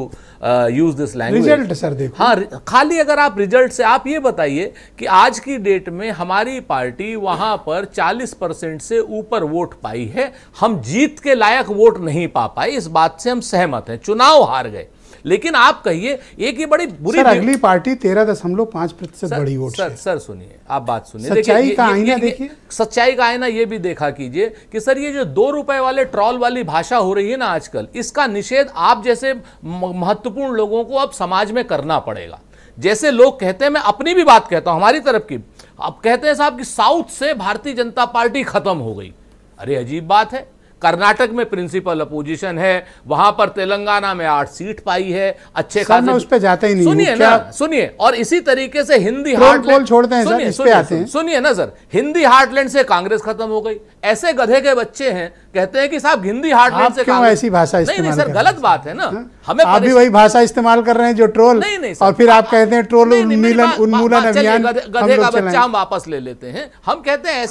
use this language. Result sir देखो। हाँ, खाली अगर आप रिजल्ट से आप ये बताइए कि आज की डेट में हमारी पार्टी वहां पर 40% से ऊपर वोट पाई है। हम जीत के लायक वोट नहीं पा पाए, इस बात से हम सहमत हैं, चुनाव हार गए। लेकिन आप कहिए एक ही बड़ी बुरी सर, अगली पार्टी 13.5% बड़ी वोट। सर सुनिए, आप बात सुनिए, सच्चाई का आईना देखिए। सच्चाई का आईना ये भी देखा कीजिए कि सर ये जो 2 रुपए वाले ट्रॉल वाली भाषा हो रही है ना आजकल, इसका निषेध आप जैसे महत्वपूर्ण लोगों को अब समाज में करना पड़ेगा। जैसे लोग कहते हैं, मैं अपनी भी बात कहता हूं, हमारी तरफ की, अब कहते हैं साहब कि साउथ से भारतीय जनता पार्टी खत्म हो गई। अरे अजीब बात है, कर्नाटक में प्रिंसिपल अपोजिशन है, वहां पर तेलंगाना में 8 सीट पाई है, अच्छे खासे। उस पे जाते ही नहीं। सुनिए ना, सुनिए, और इसी तरीके से हिंदी हार्टलैंड छोड़ते हैं सर, इस पे आते हैं। सुनिए ना सर, हिंदी हार्टलैंड से कांग्रेस खत्म हो गई, ऐसे गधे के बच्चे हैं, कहते हैं कि साहब हिंदी हार्टलैंड से क्यों ऐसी भाषा इस्तेमाल नहीं सर, गलत बात है ना। हमें आप भी वही भाषा इस्तेमाल कर रहे हैं जो ट्रोल, नहीं और फिर आप कहते हैं ट्रोल उन्मूलन अभियान। गधे का बच्चा हम वापस ले लेते हैं। हम कहते हैं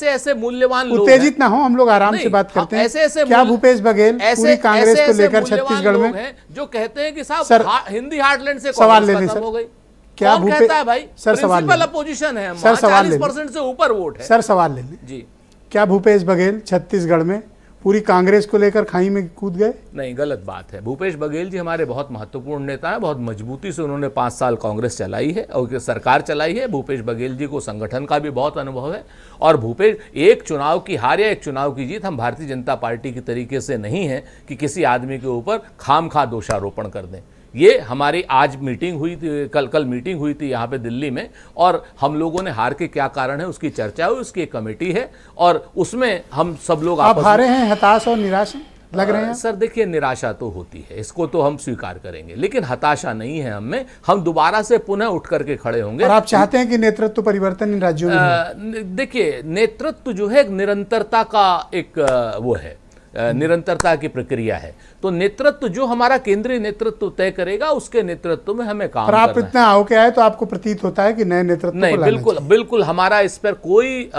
ऐसे मूल्यवान लोग, उत्तेजित ना हो, हम लोग आराम से बात करते हैं। ऐसे क्या भूपेश बघेल पूरी कांग्रेस को लेकर छत्तीसगढ़ में जो कहते हैं कि साहब हिंदी हार्टलैंड से सवाल लेने खत्म हो गई? क्या कहता है भाई? सर सवाल प्रिंसिपल अपोजिशन है, सर सवाल 40% से ऊपर वोट है। सर सवाल लेने जी, क्या भूपेश बघेल छत्तीसगढ़ में पूरी कांग्रेस को लेकर खाई में कूद गए? नहीं, गलत बात है। भूपेश बघेल जी हमारे बहुत महत्वपूर्ण नेता हैं। बहुत मजबूती से उन्होंने 5 साल कांग्रेस चलाई है और सरकार चलाई है। भूपेश बघेल जी को संगठन का भी बहुत अनुभव है। और भूपेश, एक चुनाव की हार या एक चुनाव की जीत हम भारतीय जनता पार्टी की तरीके से नहीं है कि किसी आदमी के ऊपर खामखा दोषारोपण कर दें। ये हमारी आज मीटिंग हुई थी, कल मीटिंग हुई थी यहाँ पे दिल्ली में, और हम लोगों ने हार के क्या कारण है उसकी चर्चा हुई। उसकी एक कमेटी है और उसमें हम सब लोग आप हारे हैं, हताश और निराश लग रहे हैं? सर देखिए, निराशा तो होती है, इसको तो हम स्वीकार करेंगे, लेकिन हताशा नहीं है हमें। हम दोबारा से पुनः उठ करके खड़े होंगे। और आप चाहते हैं कि नेतृत्व परिवर्तन इन राज्यों में? देखिए, नेतृत्व जो है निरंतरता का एक वो है, निरंतरता की प्रक्रिया है। तो नेतृत्व जो हमारा केंद्रीय नेतृत्व तय करेगा, उसके नेतृत्व में हमें काम करना है। आप इतना आओ के आए तो आपको प्रतीत होता है कि नए नेतृत्व नहीं, बिल्कुल हमारा इस पर कोई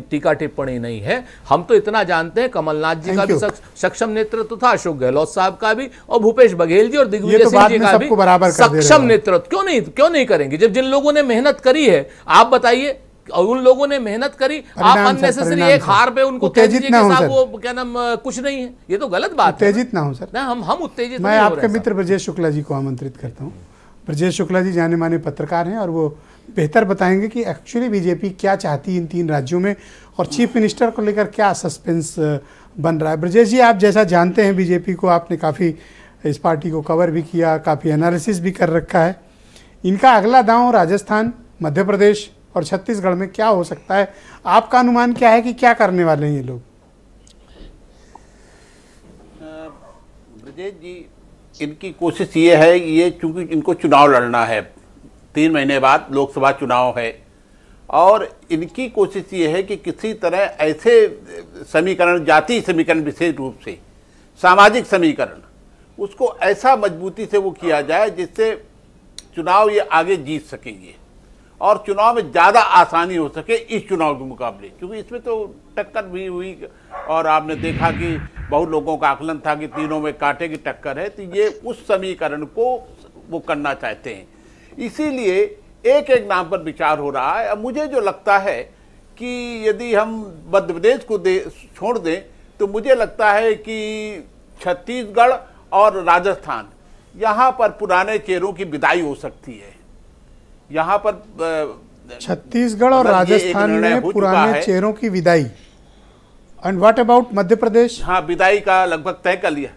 टीका टिप्पणी नहीं है। हम तो इतना जानते हैं कमलनाथ जी का भी सक्षम नेतृत्व था, अशोक गहलोत साहब का भी, और भूपेश बघेल जी और दिग्विजय सिंह जी का भी सक्षम नेतृत्व। क्यों नहीं करेंगे? जब जिन लोगों ने मेहनत करी है, आप बताइए, और उन लोगों ने मेहनत करी, आप अननेसेसरी एक हार पे उनको कह दीजिए कि साहब वो क्या नाम कुछ नहीं है। ये तो गलत बात है। उत्तेजित ना हो सर। ना, हम उत्तेजित मैं आपके मित्र ब्रजेश शुक्ला जी को आमंत्रित करता हूँ। ब्रजेश शुक्ला जी जाने माने पत्रकार हैं और वो बेहतर बताएंगे कि एक्चुअली बीजेपी क्या चाहती है इन 3 राज्यों में, और चीफ मिनिस्टर को लेकर क्या सस्पेंस बन रहा है। ब्रजेश जी, आप जैसा जानते हैं बीजेपी को, आपने काफ़ी इस पार्टी को कवर भी किया, काफ़ी एनालिसिस भी कर रखा है। इनका अगला दांव राजस्थान, मध्य प्रदेश और छत्तीसगढ़ में क्या हो सकता है? आपका अनुमान क्या है कि क्या करने वाले हैं ये लोग? ब्रजेश जी, इनकी कोशिश ये है, ये चूंकि इनको चुनाव लड़ना है, 3 महीने बाद लोकसभा चुनाव है, और इनकी कोशिश ये है कि किसी तरह ऐसे समीकरण, जाति समीकरण विशेष रूप से सामाजिक समीकरण, उसको ऐसा मजबूती से वो किया जाए जिससे चुनाव ये आगे जीत सकेंगे और चुनाव में ज़्यादा आसानी हो सके इस चुनाव के मुकाबले। क्योंकि इसमें तो टक्कर भी हुई और आपने देखा कि बहुत लोगों का आकलन था कि तीनों में कांटे की टक्कर है, तो ये उस समीकरण को वो करना चाहते हैं। इसीलिए एक एक नाम पर विचार हो रहा है। अब मुझे जो लगता है कि यदि हम मध्य प्रदेश को छोड़ दें तो मुझे लगता है कि छत्तीसगढ़ और राजस्थान, यहाँ पर पुराने चेहरों की विदाई हो सकती है। यहाँ पर छत्तीसगढ़ और राजस्थान में पुराने चेहरों की विदाई। And what about Madhya Pradesh? हाँ, विदाई का लगभग तय कर लिया।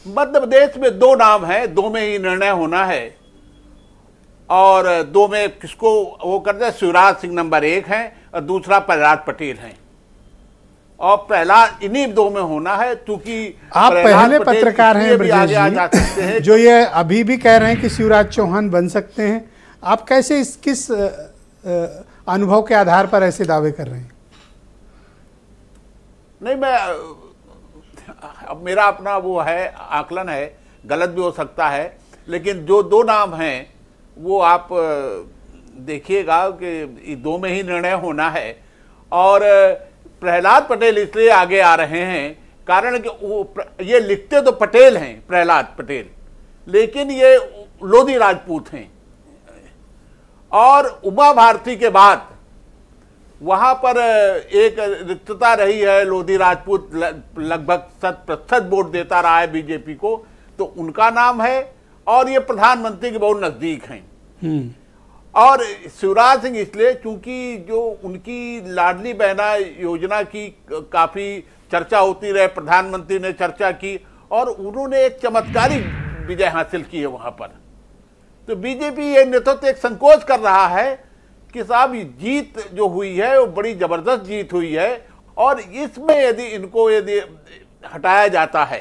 मध्य प्रदेश में 2 नाम है, 2 में ही निर्णय होना है, और 2 में किसको वो करते हैं? शिवराज सिंह नंबर 1 है और दूसरा प्रहलाद पटेल है, और प्रहलाद इन्हीं 2 में होना है। क्योंकि आप पहले पत्रकार हैं ब्रजेश जी, जो ये अभी भी कह रहे हैं कि शिवराज चौहान बन सकते हैं। आप कैसे किस अनुभव के आधार पर ऐसे दावे कर रहे हैं? नहीं, मैं अब मेरा अपना वो है, आकलन है, गलत भी हो सकता है, लेकिन जो 2 नाम हैं वो आप देखिएगा कि 2 में ही निर्णय होना है। और प्रहलाद पटेल इसलिए आगे आ रहे हैं कारण कि वो ये लिखते तो पटेल हैं, प्रहलाद पटेल, लेकिन ये लोधी राजपूत हैं, और उमा भारती के बाद वहां पर एक रिक्तता रही है। लोधी राजपूत लगभग 100% वोट देता रहा है बीजेपी को, तो उनका नाम है, और ये प्रधानमंत्री के बहुत नजदीक हैं। और शिवराज सिंह इसलिए क्योंकि जो उनकी लाडली बहना योजना की काफी चर्चा होती रहे, प्रधानमंत्री ने चर्चा की और उन्होंने एक चमत्कारी विजय हासिल की है वहां पर। तो बीजेपी ये नेतृत्व एक संकोच कर रहा है कि साहब जीत जो हुई है वो बड़ी जबरदस्त जीत हुई है, और इसमें यदि हटाया जाता है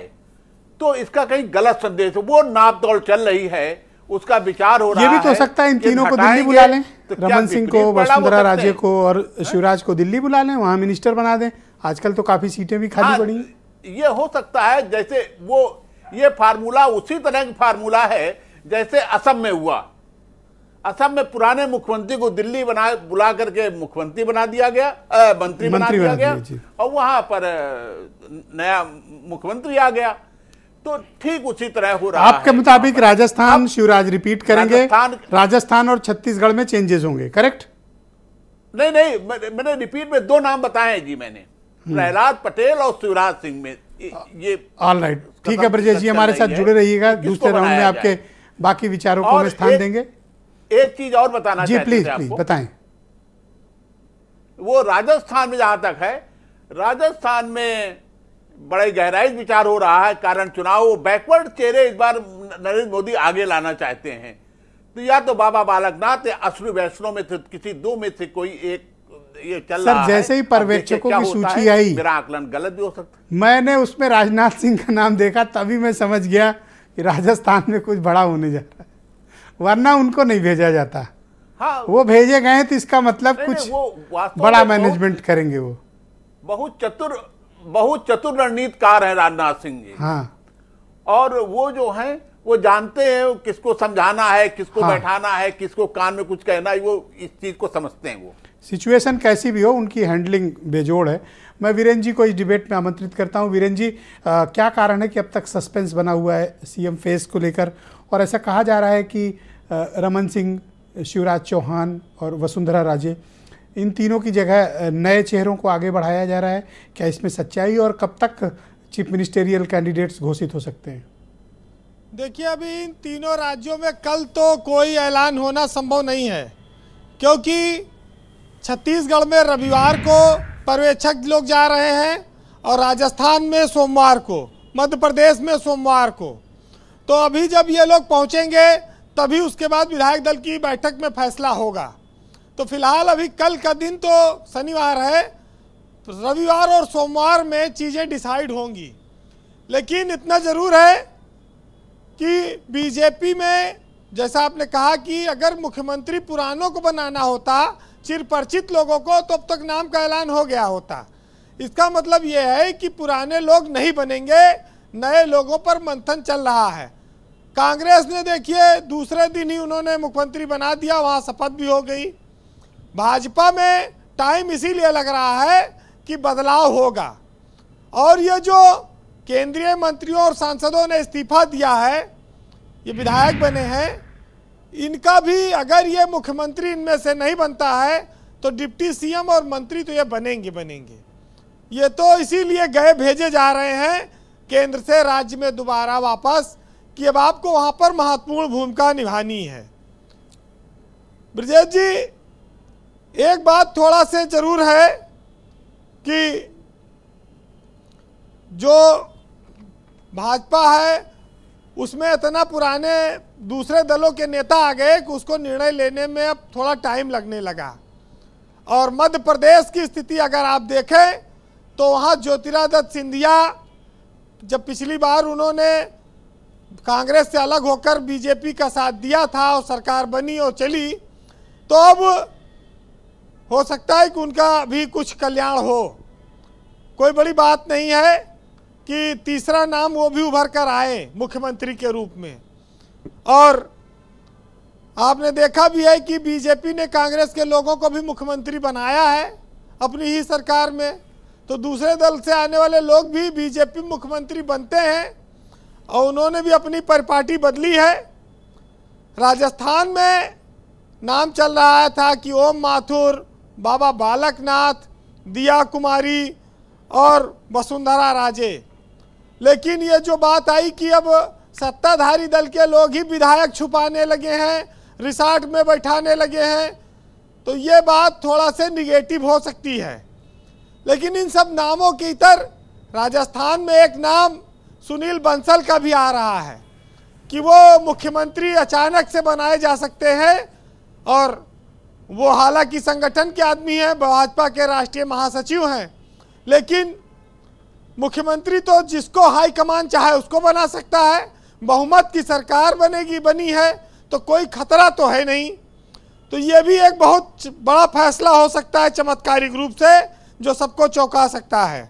तो इसका कहीं गलत संदेश, वो नाप तोल चल रही है, उसका विचार हो रहा है। ये भी तो सकता है इन तीनों को दिल्ली बुला लें, तो क्या रमन सिंह को, विपरीत परिणाम हो वसुंधरा सकते राजे हैं? को और शिवराज को दिल्ली बुला लें, वहां मिनिस्टर बना दें। आजकल तो काफी सीटें भी खाली हाँ, पड़ी हैं। ये हो सकता है, जैसे वो ये फार्मूला उसी तरह का फार्मूला है जैसे असम में हुआ। असम में पुराने मुख्यमंत्री को दिल्ली बुला करके मुख्यमंत्री बना दिया गया, मंत्री बना दिया गया, और वहां पर नया मुख्यमंत्री आ गया। तो ठीक उसी तरह हो रहा है। आपके मुताबिक राजस्थान शिवराज रिपीट करेंगे, राजस्थान और छत्तीसगढ़ में चेंजेस होंगे, करेक्ट? नहीं, मैंने रिपीट में 2 नाम बताए हैं जी मैंने, प्रहलाद पटेल और शिवराज सिंह में। ये ऑल राइट, ठीक है ब्रजेश जी, हमारे साथ जुड़े रहिएगा। दूसरे राउंड में आपके बाकी विचारों को मैं स्थान देंगे। एक चीज और बताना जी, चाहते थे प्लीज आपको। बताएं। वो राजस्थान में जहां तक है, राजस्थान में बड़े गहराई विचार हो रहा है, कारण चुनाव वो बैकवर्ड चेहरे इस बार नरेंद्र मोदी आगे लाना चाहते हैं। तो या तो बाबा बालकनाथ या अश्विनी वैष्णव में से किसी 2 में से कोई एक ये चल रहा है। सर, जैसे ही पर्यवेक्षकों की सूची आई, मेरा आकलन गलत भी हो सकता है। मैंने उसमें राजनाथ सिंह का नाम देखा, तभी मैं समझ गया कि राजस्थान में कुछ बड़ा होने जा रहा है, वरना उनको नहीं भेजा जाता। हाँ, वो भेजे गए तो इसका मतलब कुछ बड़ा मैनेजमेंट करेंगे। वो बहुत चतुर रणनीतिकार है राजनाथ सिंह जी। हाँ, और वो जो हैं वो जानते हैं किसको समझाना है, किसको बैठाना है, किसको कान में कुछ कहना है, वो इस चीज को समझते हैं। वो सिचुएशन कैसी भी हो, उनकी हैंडलिंग बेजोड़ है। मैं वीरेंद्र जी को इस डिबेट में आमंत्रित करता हूं। वीरेंद्र जी, क्या कारण है कि अब तक सस्पेंस बना हुआ है सीएम फेस को लेकर, और ऐसा कहा जा रहा है कि रमन सिंह, शिवराज चौहान और वसुंधरा राजे, इन तीनों की जगह नए चेहरों को आगे बढ़ाया जा रहा है। क्या इसमें सच्चाई, और कब तक चीफ मिनिस्टेरियल कैंडिडेट्स घोषित हो सकते हैं? देखिए, अभी इन तीनों राज्यों में कल तो कोई ऐलान होना संभव नहीं है, क्योंकि छत्तीसगढ़ में रविवार को पर्यवेक्षक लोग जा रहे हैं और राजस्थान में सोमवार को, मध्य प्रदेश में सोमवार को। तो अभी जब ये लोग पहुंचेंगे तभी उसके बाद विधायक दल की बैठक में फैसला होगा। तो फिलहाल अभी कल का दिन तो शनिवार है, रविवार और सोमवार में चीज़ें डिसाइड होंगी। लेकिन इतना ज़रूर है कि बीजेपी में, जैसा आपने कहा कि अगर मुख्यमंत्री पुरानों को बनाना होता, चिर परिचित लोगों को, तो अब तक नाम का ऐलान हो गया होता। इसका मतलब यह है कि पुराने लोग नहीं बनेंगे, नए लोगों पर मंथन चल रहा है। कांग्रेस ने देखिए दूसरे दिन ही उन्होंने मुख्यमंत्री बना दिया, वहाँ शपथ भी हो गई। भाजपा में टाइम इसीलिए लग रहा है कि बदलाव होगा, और ये जो केंद्रीय मंत्रियों और सांसदों ने इस्तीफा दिया है, ये विधायक बने हैं, इनका भी अगर ये मुख्यमंत्री इनमें से नहीं बनता है तो डिप्टी सीएम और मंत्री तो ये बनेंगे। ये तो इसीलिए गए भेजे जा रहे हैं केंद्र से राज्य में दोबारा वापस, कि अब आपको वहाँ पर महत्वपूर्ण भूमिका निभानी है। ब्रजेश जी, एक बात थोड़ा से जरूर है कि जो भाजपा है उसमें इतना पुराने दूसरे दलों के नेता आ गए कि उसको निर्णय लेने में अब थोड़ा टाइम लगने लगा। और मध्य प्रदेश की स्थिति अगर आप देखें तो वहाँ ज्योतिरादित्य सिंधिया, जब पिछली बार उन्होंने कांग्रेस से अलग होकर बीजेपी का साथ दिया था और सरकार बनी और चली, तो अब हो सकता है कि उनका भी कुछ कल्याण हो। कोई बड़ी बात नहीं है कि तीसरा नाम वो भी उभर कर आए मुख्यमंत्री के रूप में। और आपने देखा भी है कि बीजेपी ने कांग्रेस के लोगों को भी मुख्यमंत्री बनाया है अपनी ही सरकार में, तो दूसरे दल से आने वाले लोग भी बीजेपी मुख्यमंत्री बनते हैं, और उन्होंने भी अपनी परिपाटी बदली है। राजस्थान में नाम चल रहा था कि ओम माथुर, बाबा बालकनाथ, दिया कुमारी और वसुंधरा राजे, लेकिन ये जो बात आई कि अब सत्ताधारी दल के लोग ही विधायक छुपाने लगे हैं, रिसॉर्ट में बैठाने लगे हैं, तो ये बात थोड़ा से निगेटिव हो सकती है। लेकिन इन सब नामों के इतर राजस्थान में एक नाम सुनील बंसल का भी आ रहा है कि वो मुख्यमंत्री अचानक से बनाए जा सकते हैं, और वो हालांकि संगठन के आदमी हैं, भाजपा के राष्ट्रीय महासचिव हैं, लेकिन मुख्यमंत्री तो जिसको हाईकमान चाहे उसको बना सकता है। बहुमत की सरकार बनी है तो कोई खतरा तो है नहीं। तो ये भी एक बहुत बड़ा फैसला हो सकता है चमत्कारिक रूप से, जो सबको चौंका सकता है।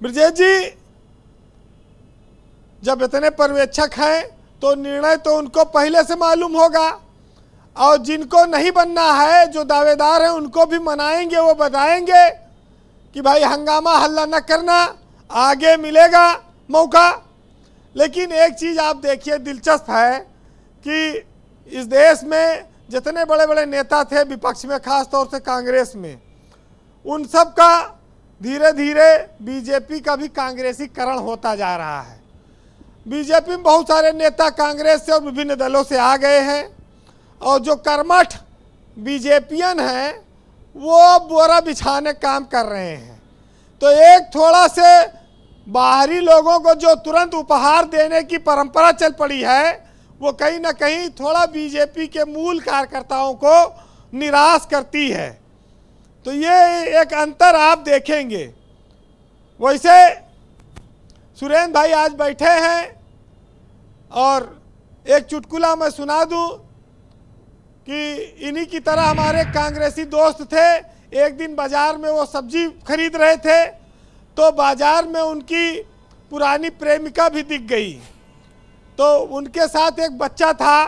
ब्रजेश जी जब इतने पर्यवेक्षक हैं तो निर्णय तो उनको पहले से मालूम होगा, और जिनको नहीं बनना है, जो दावेदार हैं, उनको भी मनाएंगे, वो बताएंगे कि भाई हंगामा हल्ला न करना, आगे मिलेगा मौका। लेकिन एक चीज़ आप देखिए दिलचस्प है कि इस देश में जितने बड़े बड़े नेता थे विपक्ष में, खास तौर से कांग्रेस में, उन सब का धीरे धीरे बीजेपी का भी कांग्रेसीकरण होता जा रहा है। बीजेपी में बहुत सारे नेता कांग्रेस से और विभिन्न दलों से आ गए हैं, और जो कर्मठ बीजेपियन हैं वो बोरा बिछाने काम कर रहे हैं। तो एक थोड़ा से बाहरी लोगों को जो तुरंत उपहार देने की परंपरा चल पड़ी है, वो कहीं ना कहीं थोड़ा बीजेपी के मूल कार्यकर्ताओं को निराश करती है। तो ये एक अंतर आप देखेंगे। वैसे सुरेंद्र भाई आज बैठे हैं, और एक चुटकुला मैं सुना दूं कि इन्हीं की तरह हमारे कांग्रेसी दोस्त थे। एक दिन बाजार में वो सब्जी खरीद रहे थे, तो बाजार में उनकी पुरानी प्रेमिका भी दिख गई। तो उनके साथ एक बच्चा था,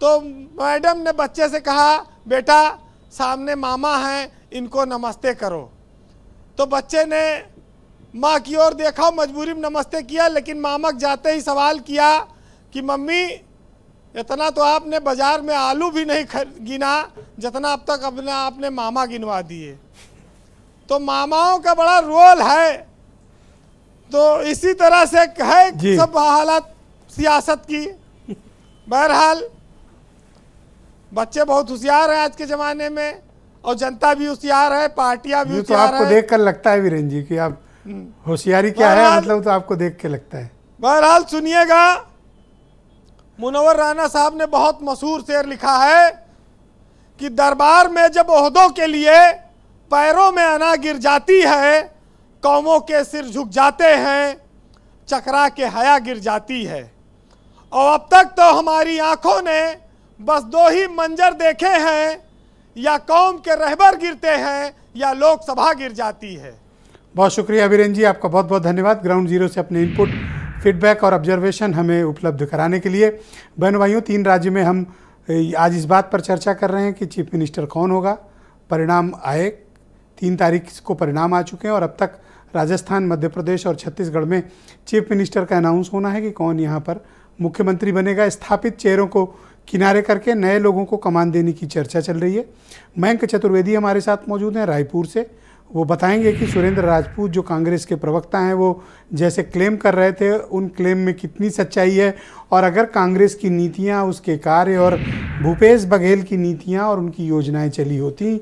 तो मैडम ने बच्चे से कहा, बेटा सामने मामा हैं, इनको नमस्ते करो। तो बच्चे ने माँ की ओर देखा, मजबूरी में नमस्ते किया, लेकिन मामा जाते ही सवाल किया कि मम्मी इतना तो आपने बाजार में आलू भी नहीं गिना जितना अब तक आपने मामा गिनवा दिए। तो मामाओं का बड़ा रोल है। तो इसी तरह से है सब हालात सियासत की। बहरहाल बच्चे बहुत होशियार हैं आज के ज़माने में, और जनता भी होशियार है, पार्टियां भी होशियार है। तो आपको देख कर लगता है वीरेंद्र जी कि आप होशियारी क्या है, मतलब तो आपको देख के लगता है। बहरहाल सुनिएगा, मुनव्वर राना साहब ने बहुत मशहूर शेर लिखा है कि दरबार में जब ओहदों के लिए पैरों में अना गिर जाती है, कौमों के सिर झुक जाते हैं, चकरा के हया गिर जाती है। और अब तक तो हमारी आंखों ने बस दो ही मंजर देखे हैं, या कौम के रहबर गिरते हैं या लोकसभा गिर जाती है। बहुत शुक्रिया वीरेंद्र जी, आपका बहुत बहुत धन्यवाद ग्राउंड जीरो से अपने इनपुट, फीडबैक और ऑब्जर्वेशन हमें उपलब्ध कराने के लिए। बहनों भाइयों, 3 राज्य में हम आज इस बात पर चर्चा कर रहे हैं कि चीफ मिनिस्टर कौन होगा। परिणाम आए, 3 तारीख को परिणाम आ चुके हैं, और अब तक राजस्थान, मध्य प्रदेश और छत्तीसगढ़ में चीफ मिनिस्टर का अनाउंस होना है कि कौन यहाँ पर मुख्यमंत्री बनेगा। स्थापित चेहरों को किनारे करके नए लोगों को कमान देने की चर्चा चल रही है। मयंक चतुर्वेदी हमारे साथ मौजूद हैं रायपुर से। वो बताएंगे कि सुरेंद्र राजपूत जो कांग्रेस के प्रवक्ता हैं, वो जैसे क्लेम कर रहे थे, उन क्लेम में कितनी सच्चाई है, और अगर कांग्रेस की नीतियां, उसके कार्य और भूपेश बघेल की नीतियां और उनकी योजनाएं चली होती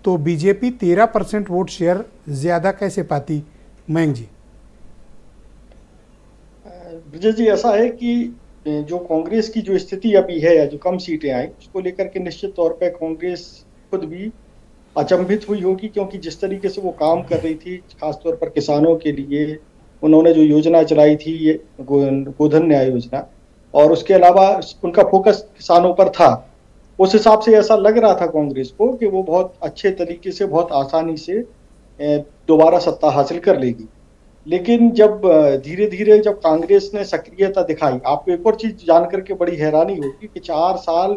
तो बीजेपी 13% वोट शेयर ज़्यादा कैसे पाती। मयंक जी। ब्रजेश जी, ऐसा है कि जो कांग्रेस की जो स्थिति अभी है, या जो कम सीटें आई, उसको लेकर के निश्चित तौर पे कांग्रेस खुद भी अचंभित हुई होगी, क्योंकि जिस तरीके से वो काम कर रही थी, खासतौर पर किसानों के लिए उन्होंने जो योजना चलाई थी, ये गोधन न्याय योजना, और उसके अलावा उनका फोकस किसानों पर था। उस हिसाब से ऐसा लग रहा था कांग्रेस को कि वो बहुत अच्छे तरीके से, बहुत आसानी से दोबारा सत्ता हासिल कर लेगी। लेकिन जब धीरे धीरे जब कांग्रेस ने सक्रियता दिखाई, आपको एक और चीज जानकर के बड़ी हैरानी होगी कि 4 साल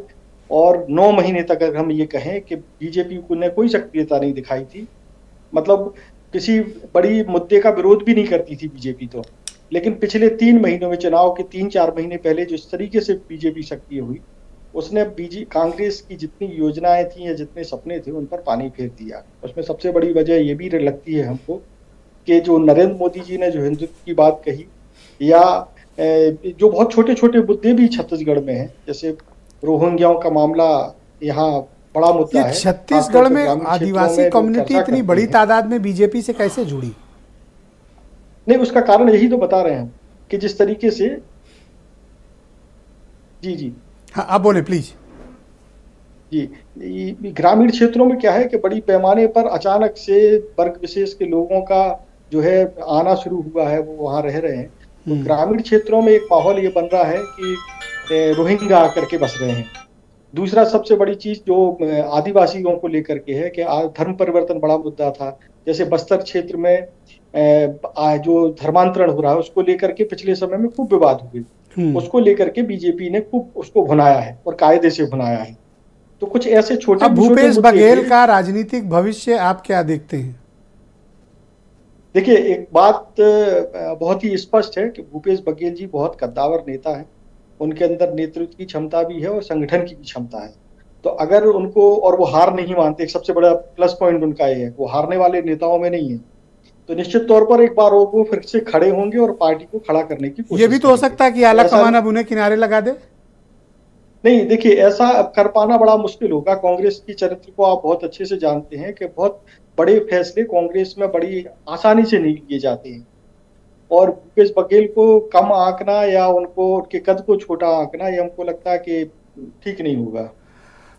और 9 महीने तक अगर हम ये कहें कि बीजेपी ने कोई सक्रियता नहीं दिखाई थी, मतलब किसी बड़ी मुद्दे का विरोध भी नहीं करती थी बीजेपी तो। लेकिन पिछले 3 महीनों में, चुनाव के 3-4 महीने पहले जो इस तरीके से बीजेपी सक्रिय हुई, उसने कांग्रेस की जितनी योजनाएं थी या जितने सपने थे उन पर पानी फेर दिया। उसमें सबसे बड़ी वजह ये भी लगती है हमको कि जो नरेंद्र मोदी जी ने जो हिंदुत्व की बात कही, या जो बहुत छोटे छोटे मुद्दे भी छत्तीसगढ़ में हैं, जैसे रोहिंग्याओं का मामला यहाँ बड़ा मुद्दा है। छत्तीसगढ़ में आदिवासी कम्युनिटी इतनी बड़ी तादाद में बीजेपी से कैसे जुड़ी? नहीं, उसका कारण यही तो बता रहे हैं कि जिस तरीके से जी हाँ, आप बोले प्लीज। जी, ग्रामीण क्षेत्रों में क्या है कि बड़ी पैमाने पर अचानक से वर्ग विशेष के लोगों का जो है आना शुरू हुआ है, वो वहाँ रह रहे हैं। तो ग्रामीण क्षेत्रों में एक माहौल ये बन रहा है कि रोहिंग्या आकर के बस रहे हैं, दूसरा सबसे बड़ी चीज जो आदिवासियों को लेकर के है कि धर्म परिवर्तन बड़ा मुद्दा था। जैसे बस्तर क्षेत्र में जो धर्मांतरण हो रहा है उसको लेकर के पिछले समय में खूब विवाद हुए, उसको लेकर के बीजेपी ने खूब उसको भुनाया है और कायदे से भुनाया है। तो कुछ ऐसे छोटे भूपेश बघेल का राजनीतिक भविष्य आप क्या देखते हैं? देखिए, एक बात बहुत ही स्पष्ट है कि भूपेश बघेल जी बहुत कद्दावर नेता है। उनके अंदर नेतृत्व की क्षमता भी है और संगठन की भी क्षमता है। तो अगर उनको, और वो हार नहीं मानते, एक सबसे बड़ा प्लस पॉइंट उनका ये है, वो हारने वाले नेताओं में नहीं है। तो निश्चित तौर पर एक बार वो फिर से खड़े होंगे और पार्टी को खड़ा करने की कोशिश। ये भी तो हो सकता है कि आला कमान अब उन्हें किनारे लगा दे। नहीं, देखिए, ऐसा कर पाना बड़ा मुश्किल होगा। कांग्रेस की चरित्र को आप बहुत अच्छे से जानते हैं कि बहुत बड़े फैसले कांग्रेस में बड़ी आसानी से नहीं लिए जाते हैं, और भूपेश बघेल को कम आंकना या उनके कद को छोटा आंकना, ये हमको लगता है कि ठीक नहीं होगा।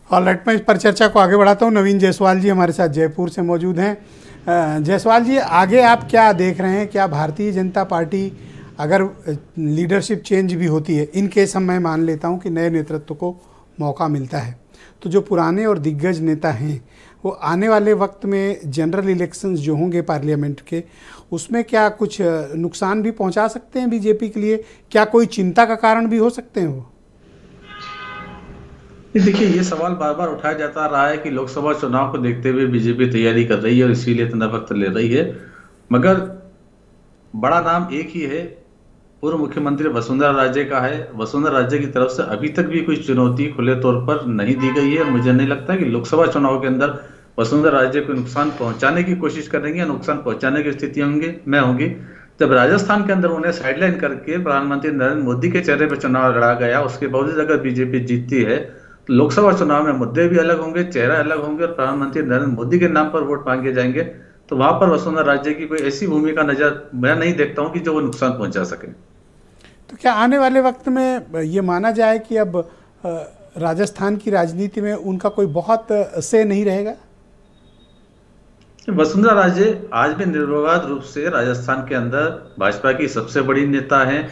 ऑलराइट, मैं इस पर चर्चा को आगे बढ़ाता हूँ। नवीन जायसवाल जी हमारे साथ जयपुर से मौजूद हैं। जायसवाल जी, आगे आप क्या देख रहे हैं? क्या भारतीय जनता पार्टी, अगर लीडरशिप चेंज भी होती है, इन केस मैं मान लेता हूं कि नए नेतृत्व को मौका मिलता है, तो जो पुराने और दिग्गज नेता हैं वो आने वाले वक्त में जनरल इलेक्शंस जो होंगे पार्लियामेंट के, उसमें क्या कुछ नुकसान भी पहुंचा सकते हैं बीजेपी के लिए? क्या कोई चिंता का कारण भी हो सकते हैं वो? देखिए, ये सवाल बार बार उठाया जाता रहा है कि लोकसभा चुनाव को देखते हुए बीजेपी तैयारी कर रही है और इसीलिए इतना वक्त ले रही है, मगर बड़ा नाम एक ही है, पूर्व मुख्यमंत्री वसुंधरा राजे का है। वसुंधरा राजे की तरफ से अभी तक भी कोई चुनौती खुले तौर पर नहीं दी गई है। मुझे नहीं लगता कि लोकसभा चुनाव के अंदर वसुंधरा राजे को नुकसान पहुंचाने की कोशिश करेंगे या नुकसान पहुंचाने की स्थिति होंगी। जब राजस्थान के अंदर उन्हें साइडलाइन करके प्रधानमंत्री नरेंद्र मोदी के चेहरे पर चुनाव लड़ा गया, उसके बावजूद अगर बीजेपी जीतती है तो लोकसभा चुनाव में मुद्दे भी अलग होंगे, चेहरा अलग होंगे और प्रधानमंत्री नरेंद्र मोदी के नाम पर वोट मांगे जाएंगे। तो वहां पर वसुंधरा राजे की कोई ऐसी भूमिका नजर मैं नहीं देखता हूं कि जो वो नुकसान पहुंचा सके। तो क्या आने वाले वक्त में ये माना जाए कि अब राजस्थान की राजनीति में उनका कोई बहुत से नहीं रहेगा? वसुंधरा राजे आज भी निर्विवाद रूप से राजस्थान के अंदर भाजपा की सबसे बड़ी नेता हैं।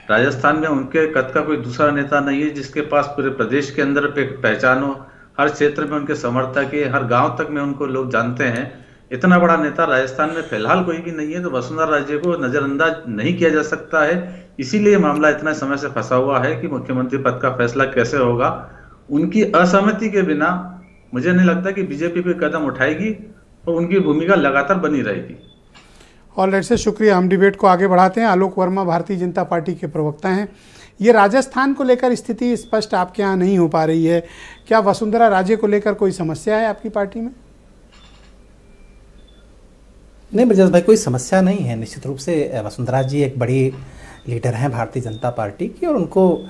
राजस्थान में उनके कद का कोई दूसरा नेता नहीं है जिसके पास पूरे प्रदेश के अंदर पहचान हो, हर क्षेत्र में उनके समर्थक है, हर गांव तक में उनको लोग जानते हैं। इतना बड़ा नेता राजस्थान में फिलहाल कोई भी नहीं है, तो वसुंधरा राजे को नजरअंदाज नहीं किया जा सकता है। इसीलिए मामला इतना समय से फंसा हुआ है कि मुख्यमंत्री पद का फैसला कैसे होगा। उनकी असहमति के बिना मुझे नहीं लगता कि बीजेपी कोई कदम उठाएगी और उनकी भूमिका लगातार बनी रहेगी। ऑलराइट से शुक्रिया। हम डिबेट को आगे बढ़ाते हैं। आलोक वर्मा भारतीय जनता पार्टी के प्रवक्ता हैं। ये राजस्थान को लेकर स्थिति स्पष्ट आपके यहाँ नहीं हो पा रही है, क्या वसुंधरा राजे को लेकर कोई समस्या है आपकी पार्टी में? नहीं ब्रजेश भाई, कोई समस्या नहीं है। निश्चित रूप से वसुंधरा जी एक बड़ी लीडर हैं भारतीय जनता पार्टी की, और उनको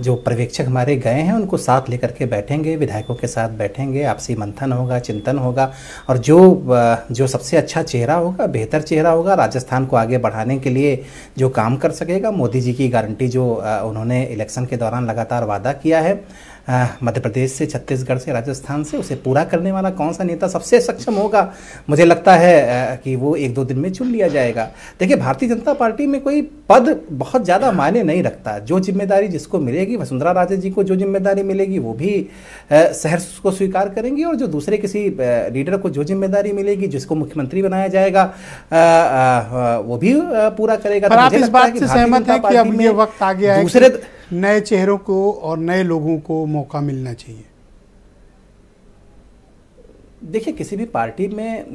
जो पर्यवेक्षक हमारे गए हैं उनको साथ लेकर के बैठेंगे, विधायकों के साथ बैठेंगे, आपसी मंथन होगा, चिंतन होगा, और जो सबसे अच्छा चेहरा होगा, बेहतर चेहरा होगा, राजस्थान को आगे बढ़ाने के लिए जो काम कर सकेगा, मोदी जी की गारंटी जो उन्होंने इलेक्शन के दौरान लगातार वादा किया है, मध्य प्रदेश से, छत्तीसगढ़ से, राजस्थान से, उसे पूरा करने वाला कौन सा नेता सबसे सक्षम होगा, मुझे लगता है कि वो 1-2 दिन में चुन लिया जाएगा। देखिए, भारतीय जनता पार्टी में कोई पद बहुत ज़्यादा मायने नहीं रखता। जो जिम्मेदारी जिसको मिलेगी, वसुंधरा राजे जी को जो जिम्मेदारी मिलेगी वो भी सहर्ष को स्वीकार करेंगी, और जो दूसरे किसी लीडर को जो जिम्मेदारी मिलेगी, जिसको मुख्यमंत्री बनाया जाएगा, वो भी पूरा करेगा। पर आप इस बात से सहमत हैं कि अब ये वक्त आ गया है दूसरे नए चेहरों को और नए लोगों को मौका मिलना चाहिए? देखिए, किसी भी पार्टी में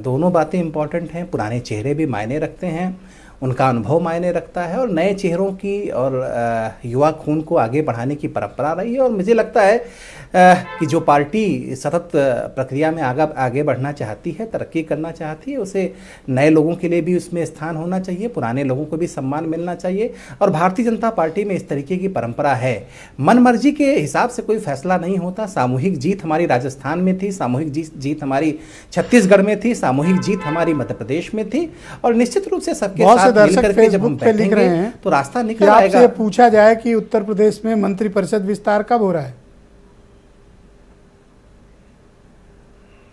दोनों बातें इंपॉर्टेंट हैं। पुराने चेहरे भी मायने रखते हैं, उनका अनुभव मायने रखता है, और नए चेहरों की और युवा खून को आगे बढ़ाने की परंपरा रही है। और मुझे लगता है कि जो पार्टी सतत प्रक्रिया में आगे बढ़ना चाहती है, तरक्की करना चाहती है, उसे नए लोगों के लिए भी उसमें स्थान होना चाहिए, पुराने लोगों को भी सम्मान मिलना चाहिए। और भारतीय जनता पार्टी में इस तरीके की परंपरा है। मन मर्जी के हिसाब से कोई फैसला नहीं होता। सामूहिक जीत हमारी राजस्थान में थी, सामूहिक जीत हमारी छत्तीसगढ़ में थी, सामूहिक जीत हमारी मध्य प्रदेश में थी, और निश्चित रूप से सबके साथ दर्शक फेसबुक पे लिख रहे हैं तो रास्ता निकल आएगा। आपसे पूछा जाए कि उत्तर प्रदेश में मंत्रिपरिषद विस्तार कब हो रहा है?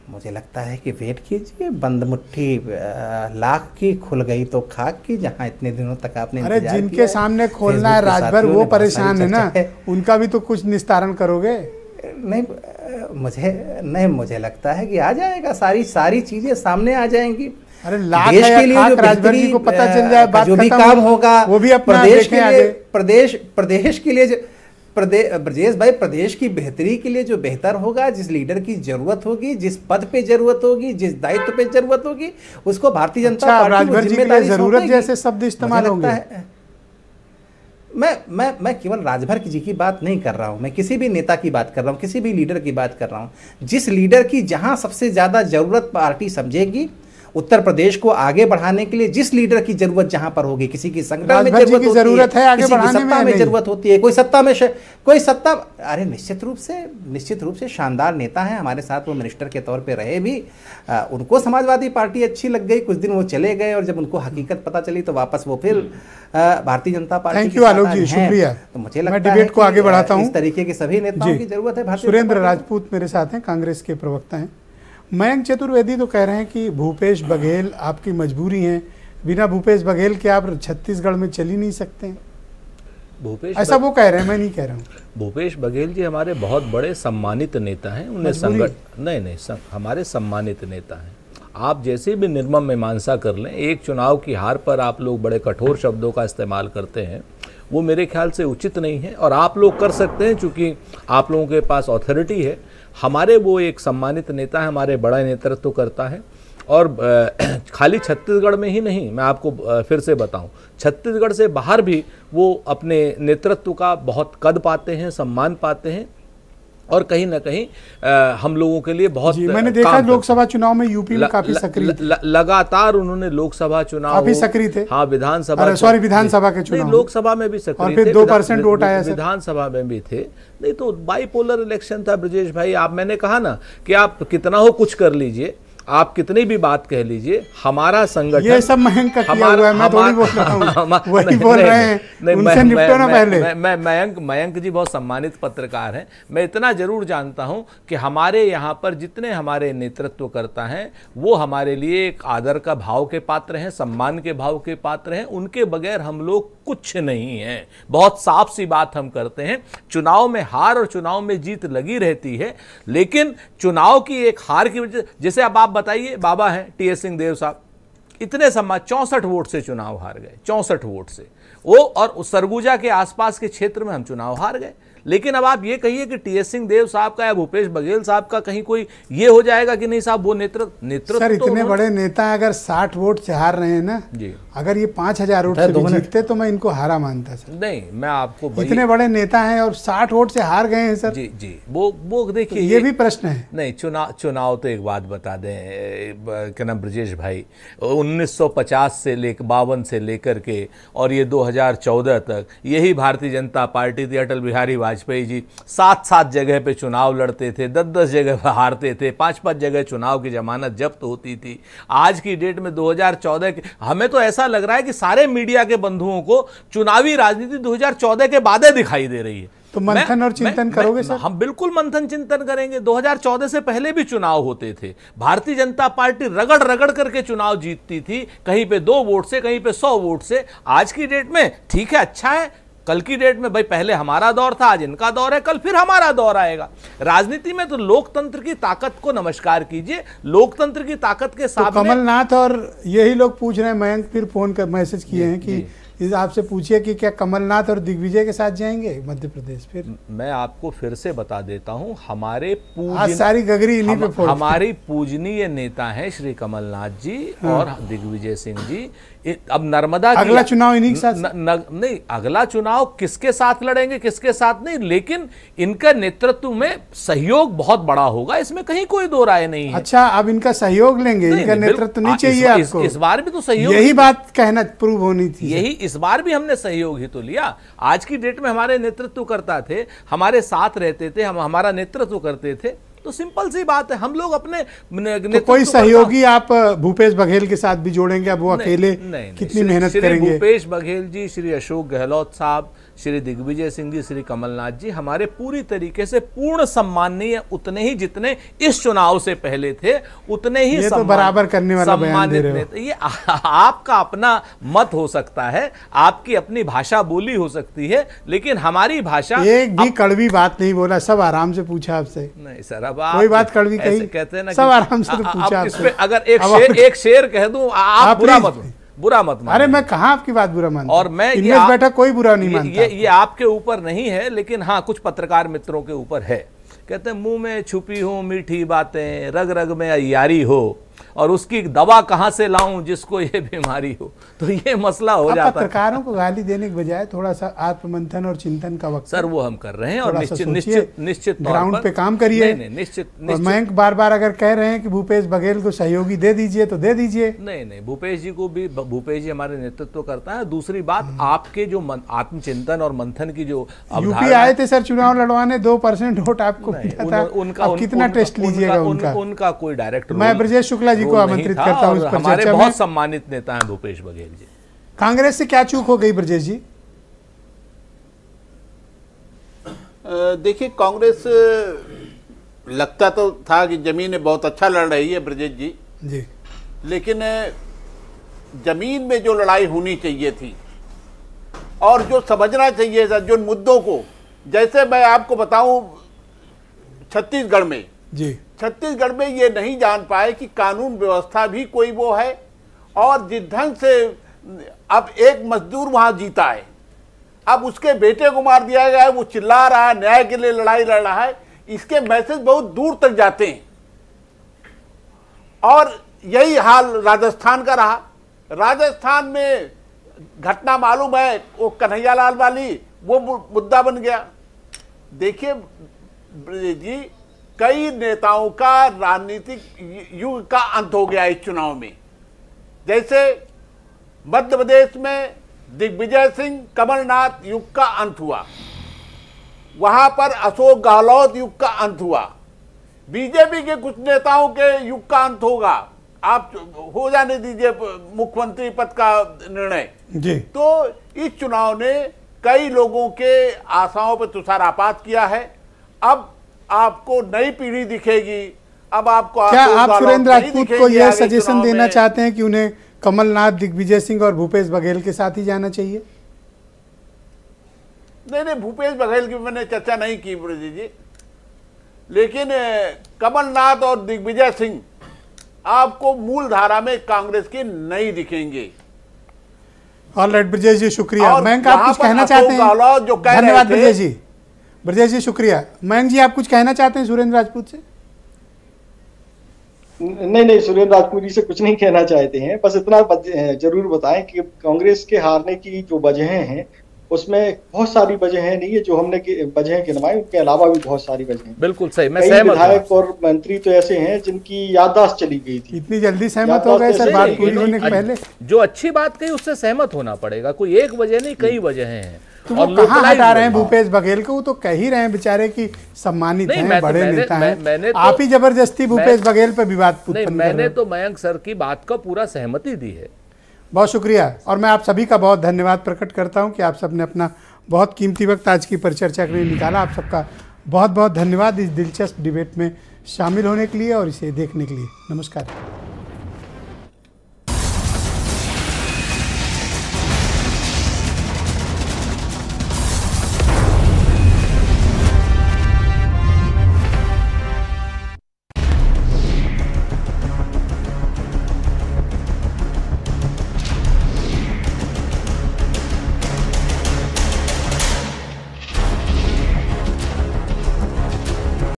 मुझे लगता है कि वेट कीजिए, बंद मुट्ठी लाख की खुल गई तो खाक की, जहां इतने दिनों तक आपने अरे जिनके सामने खोलना है राजभर वो परेशान है ना, उनका भी तो कुछ निस्तारण करोगे? नहीं, मुझे लगता है कि आ जाएगा, सारी चीजें सामने आ जाएंगी। अरे लाख देश के लिए जो राजभर जी को पता चल जाए, बात जो भी काम होगा वो भी अपना प्रदेश के लिए, प्रदेश के लिए ब्रजेश भाई, प्रदेश की बेहतरी के लिए जो बेहतर होगा, जिस लीडर की जरूरत होगी, जिस पद पे जरूरत होगी, जिस दायित्व पे जरूरत होगी, उसको भारतीय जनता पार्टी राजभर जी के लिए जरूरत जैसे शब्द इस्तेमाल होंगे। मैं केवल राजभर जी की बात नहीं कर रहा हूं, मैं किसी भी नेता की बात कर रहा हूं, किसी भी लीडर की बात कर रहा हूं। जिस लीडर की जहां सबसे ज्यादा जरूरत पार्टी समझेगी, उत्तर प्रदेश को आगे बढ़ाने के लिए जिस लीडर की जरूरत जहां पर होगी, किसी की संगठन में जरूरत है, आगे बढ़ाने में जरूरत होती है, कोई सत्ता, अरे निश्चित रूप से शानदार नेता है हमारे साथ, वो मिनिस्टर के तौर पे रहे भी, उनको समाजवादी पार्टी अच्छी लग गई, कुछ दिन वो चले गए और जब उनको हकीकत पता चली तो वापस वो फिर Bharatiya Janata party. Thank you आलोक जी, शुक्रिया। तो मुझे लगता है डिबेट को आगे बढ़ाता हूं, इस तरीके के सभी नेताओं की जरूरत है। सुरेंद्र राजपूत मेरे साथ हैं, कांग्रेस के प्रवक्ता हैं। मयंक चतुर्वेदी तो कह रहे हैं कि भूपेश बघेल आपकी मजबूरी है, बिना भूपेश बघेल के आप छत्तीसगढ़ में चल ही नहीं सकते। ऐसा वो कह रहे हैं, मैं नहीं कह रहा हूँ। भूपेश बघेल जी हमारे बहुत बड़े सम्मानित नेता हैं, उन्हें हमारे सम्मानित नेता हैं। आप जैसे भी निर्मम मीमांसा कर लें, एक चुनाव की हार पर आप लोग बड़े कठोर शब्दों का इस्तेमाल करते हैं, वो मेरे ख्याल से उचित नहीं है। और आप लोग कर सकते हैं क्योंकि आप लोगों के पास अथॉरिटी है। हमारे वो एक सम्मानित नेता है, हमारे बड़ा नेतृत्व करता है। और खाली छत्तीसगढ़ में ही नहीं, मैं आपको फिर से बताऊं, छत्तीसगढ़ से बाहर भी वो अपने नेतृत्व का बहुत कद पाते हैं, सम्मान पाते हैं और कहीं ना कहीं हम लोगों के लिए बहुत मैंने देखा लोकसभा चुनाव में यूपी में काफी सक्रिय लगातार उन्होंने लोकसभा चुनाव काफी सक्रिय थे। हाँ, विधानसभा के चुनाव, लोकसभा में भी सक्रिय थे, 2% वोट आया, विधानसभा में भी थे। नहीं तो बाइपोलर इलेक्शन था ब्रजेश भाई। आप, मैंने कहा ना कि आप कितना हो कुछ कर लीजिए, आप कितनी भी बात कह लीजिए, हमारा संगठन, ये सब मयंक का किया हुआ है, मैं थोड़ी बोल रहा हूं, वही बोल रहे हैं, उनसे निपटो ना पहले। मयंक जी बहुत सम्मानित पत्रकार हैं। मैं इतना जरूर जानता हूं कि हमारे यहाँ पर जितने हमारे नेतृत्व करता हैं वो हमारे लिए एक आदर का भाव के पात्र हैं, सम्मान के भाव के पात्र हैं। उनके बगैर हम लोग कुछ नहीं हैं। बहुत साफ सी बात हम करते हैं, चुनाव में हार और चुनाव में जीत लगी रहती है, लेकिन चुनाव की एक हार की वजह, जैसे अब आप बताइए, बाबा हैं टीएस सिंहदेव साहब, इतने 64 वोट से चुनाव हार गए, 64 वोट से वो, और सरगुजा के आसपास के क्षेत्र में हम चुनाव हार गए। लेकिन अब आप ये कहिए कि टीएस सिंहदेव साहब का या भूपेश बघेल साहब का कहीं कोई ये हो जाएगा कि नहीं साहब वो नेतृत्व सर, इतने बड़े नेता अगर 60 वोट से हार रहे हैं ना जी, अगर ये 5000 वोट से जीतते तो मैं इनको हारा मानता सर। नहीं, मैं आपको इतने बड़े नेता हैं और 60 वोट से हार गए हैं सर। जी जी, वो देखिए, ये भी प्रश्न है। नहीं, चुनाव तो एक बात बता दें क्या नाम ब्रजेश भाई, 1950 से 52 से लेकर के और ये 2014 तक यही भारतीय जनता पार्टी थी। अटल बिहारी वाजपेयी जी 7 जगह पे चुनाव लड़ते थे, 10 जगह पर हारते थे, 5 जगह चुनाव की जमानत जब्त होती थी। आज की डेट में 2014 के, हमें तो ऐसा लग रहा है कि सारे मीडिया के बंधुओं को चुनावी राजनीति 2014 के बाद दिखाई दे रही है। तो मंथन और चिंतन करोगे सर? हम बिल्कुल मंथन चिंतन करेंगे। 2014 से पहले भी चुनाव होते थे, भारतीय जनता पार्टी रगड़ करके चुनाव जीतती थी, कहीं पे 2 वोट से, कहीं पे 100 वोट से। आज की डेट में ठीक है, अच्छा है, कल की डेट में भाई पहले हमारा दौर था, आज इनका दौर है, कल फिर हमारा दौर आएगा। राजनीति में तो लोकतंत्र की ताकत को नमस्कार कीजिए। लोकतंत्र की ताकत के सामने तो कमलनाथ और यही लोग पूछ रहे हैं, मयंक फिर फोन कर मैसेज किए हैं कि आपसे पूछिए कि क्या कमलनाथ और दिग्विजय के साथ जाएंगे मध्य प्रदेश? फिर मैं आपको फिर से बता देता हूं, हमारे सारी गगरी इन्हीं पे फोड़। हमारी पूजनीय नेता हैं श्री कमलनाथ जी और दिग्विजय सिंह जी। अब नर्मदा अगला चुनाव इन्हीं के साथ नहीं, अगला चुनाव किसके साथ लड़ेंगे किसके साथ नहीं, लेकिन इनका नेतृत्व में सहयोग बहुत बड़ा होगा, इसमें कहीं कोई दो राय नहीं है। अच्छा, अब इनका सहयोग लेंगे, इनका नेतृत्व नहीं चाहिए आपको? इस बार भी तो सहयोग, यही बात कहना प्रूव होनी थी। यही इस बार भी हमने सहयोग ही तो लिया। आज की डेट में हमारे नेतृत्व करता थे, हमारे साथ रहते थे, हम हमारा नेतृत्व करते थे, तो सिंपल सी बात है, हम लोग अपने तो कोई सहयोगी आप भूपेश बघेल के साथ भी जोड़ेंगे? अब वो अकेले कितनी मेहनत करेंगे? भूपेश बघेल जी, श्री अशोक गहलोत साहब, श्री दिग्विजय सिंह जी, श्री कमलनाथ जी हमारे पूरी तरीके से पूर्ण सम्माननीय, उतने ही जितने इस चुनाव से पहले थे उतने ही ये तो बराबर करने वाला बयान दे रहे हो। ये आपका अपना मत हो सकता है, आपकी अपनी भाषा बोली हो सकती है, लेकिन हमारी भाषा एक भी कड़वी बात नहीं बोला, सब आराम से पूछा आपसे। नहीं सर, अब कोई बात कड़वी कही कहते हैं ना, सब आराम से पूछा आपसे। अगर एक शेर कह दूं, आप बुरा मत मानिए। अरे मैं कहाँ आपकी बात बुरा मानता हूं। और मैं इनमें बैठा कोई बुरा नहीं मानता। ये आपके ऊपर नहीं है, लेकिन हाँ कुछ पत्रकार मित्रों के ऊपर है। कहते हैं मुंह में छुपी हो मीठी बातें, रग रग में अय्यारी हो, और उसकी दवा कहां से लाऊं जिसको ये बीमारी हो। तो ये मसला हो जाता है। पत्रकारों को गाली देने के बजाय थोड़ा सा आत्ममंथन और चिंतन का वक्त सर वो हम कर रहे हैं, और निश्चित ग्राउंड पे काम करिए। निश्चित। मयंक बार बार अगर कह रहे हैं कि भूपेश बघेल को सहयोगी दे दीजिए तो दे दीजिए। नहीं, भूपेश जी को भी, भूपेश जी हमारे नेतृत्व करता है। दूसरी बात, आपके जो आत्मचिंतन और मंथन की जो यूपी आए थे सर चुनाव लड़वाने, 2% वोट आपको मिला था। अब कितना टेस्ट लीजिएगा उनका कोई डायरेक्ट। मैं ब्रजेश शुक्ला जी को आमंत्रित करता हूं। हमारे बहुत सम्मानित नेता हैं भूपेश बघेल जी। कांग्रेस से क्या चूक हो गई ब्रजेश जी? देखिए, कांग्रेस लगता तो था कि जमीन बहुत अच्छा लड़ रही है ब्रजेश जी, लेकिन जमीन में जो लड़ाई होनी चाहिए थी और जो समझना चाहिए था जो मुद्दों को, जैसे मैं आपको बताऊं छत्तीसगढ़ में ये नहीं जान पाए कि कानून व्यवस्था भी कोई वो है, और जिस ढंग से अब एक मजदूर वहां जीता है, अब उसके बेटे को मार दिया गया है, वो चिल्ला रहा है, न्याय के लिए लड़ाई लड़ रहा है, इसके मैसेज बहुत दूर तक जाते हैं। और यही हाल राजस्थान का रहा। राजस्थान में घटना मालूम है, वो कन्हैयालाल वाली, वो मुद्दा बन गया। देखिए जी, कई नेताओं का राजनीतिक युग का अंत हो गया इस चुनाव में। जैसे मध्य प्रदेश में दिग्विजय सिंह कमलनाथ युग का अंत हुआ, वहां पर अशोक गहलोत युग का अंत हुआ, बीजेपी के कुछ नेताओं के युग का अंत होगा। आप हो जाने दीजिए मुख्यमंत्री पद का निर्णय जी। तो इस चुनाव ने कई लोगों के आशाओं पर तुषारपात किया है। अब आपको नई पीढ़ी दिखेगी। अब आपको क्या आप सुरेंद्र राजपूत को यह सजेशन देना चाहते हैं कि उन्हें कमलनाथ, दिग्विजय सिंह और भूपेश बघेल के साथ ही जाना चाहिए? नहीं, भूपेश बघेल की मैंने चर्चा नहीं की ब्रजेश जी, लेकिन कमलनाथ और दिग्विजय सिंह आपको मूल धारा में कांग्रेस के नहीं दिखेंगे। ऑलराइट ब्रजेश जी, शुक्रिया। मयंक, आप कुछ कहना चाहते हैं? धन्यवाद ब्रजेश जी। ब्रजेश जी शुक्रिया। मयंक जी, आप कुछ कहना चाहते हैं सुरेंद्र राजपूत से? नहीं, सुरेंद्र राजपूत जी से कुछ नहीं कहना चाहते हैं, बस इतना जरूर बताएं कि कांग्रेस के हारने की जो वजहें हैं उसमें बहुत सारी वजहें नहीं है जो हमने वजहें गिनवाई, उनके अलावा भी बहुत सारी वजहें। बिल्कुल सही, मैं कई सहमत हूं। विधायक और मंत्री तो ऐसे हैं जिनकी याददाश्त चली गई थी। इतनी जल्दी सहमत हो गए सर बात पूरी होने के पहले? जो अच्छी बात कही उससे सहमत होना पड़ेगा। कोई एक वजह नहीं, कई वजहें हैं। तो वो कहाँ हटा रहे हैं भूपेश बघेल को? वो तो कह ही रहे हैं बेचारे की सम्मानित हैं, बड़े नेता हैं। आप ही जबरदस्ती भूपेश बघेल पर विवाद उत्पन्न कर रहे हैं। मैंने तो मयंक सर की बात का पूरा सहमति दी है। बहुत शुक्रिया, और मैं आप सभी का बहुत धन्यवाद प्रकट करता हूं कि आप सबने अपना बहुत कीमती वक्त आज की परिचर्चा के लिए निकाला। आप सबका बहुत बहुत धन्यवाद इस दिलचस्प डिबेट में शामिल होने के लिए और इसे देखने के लिए। नमस्कार।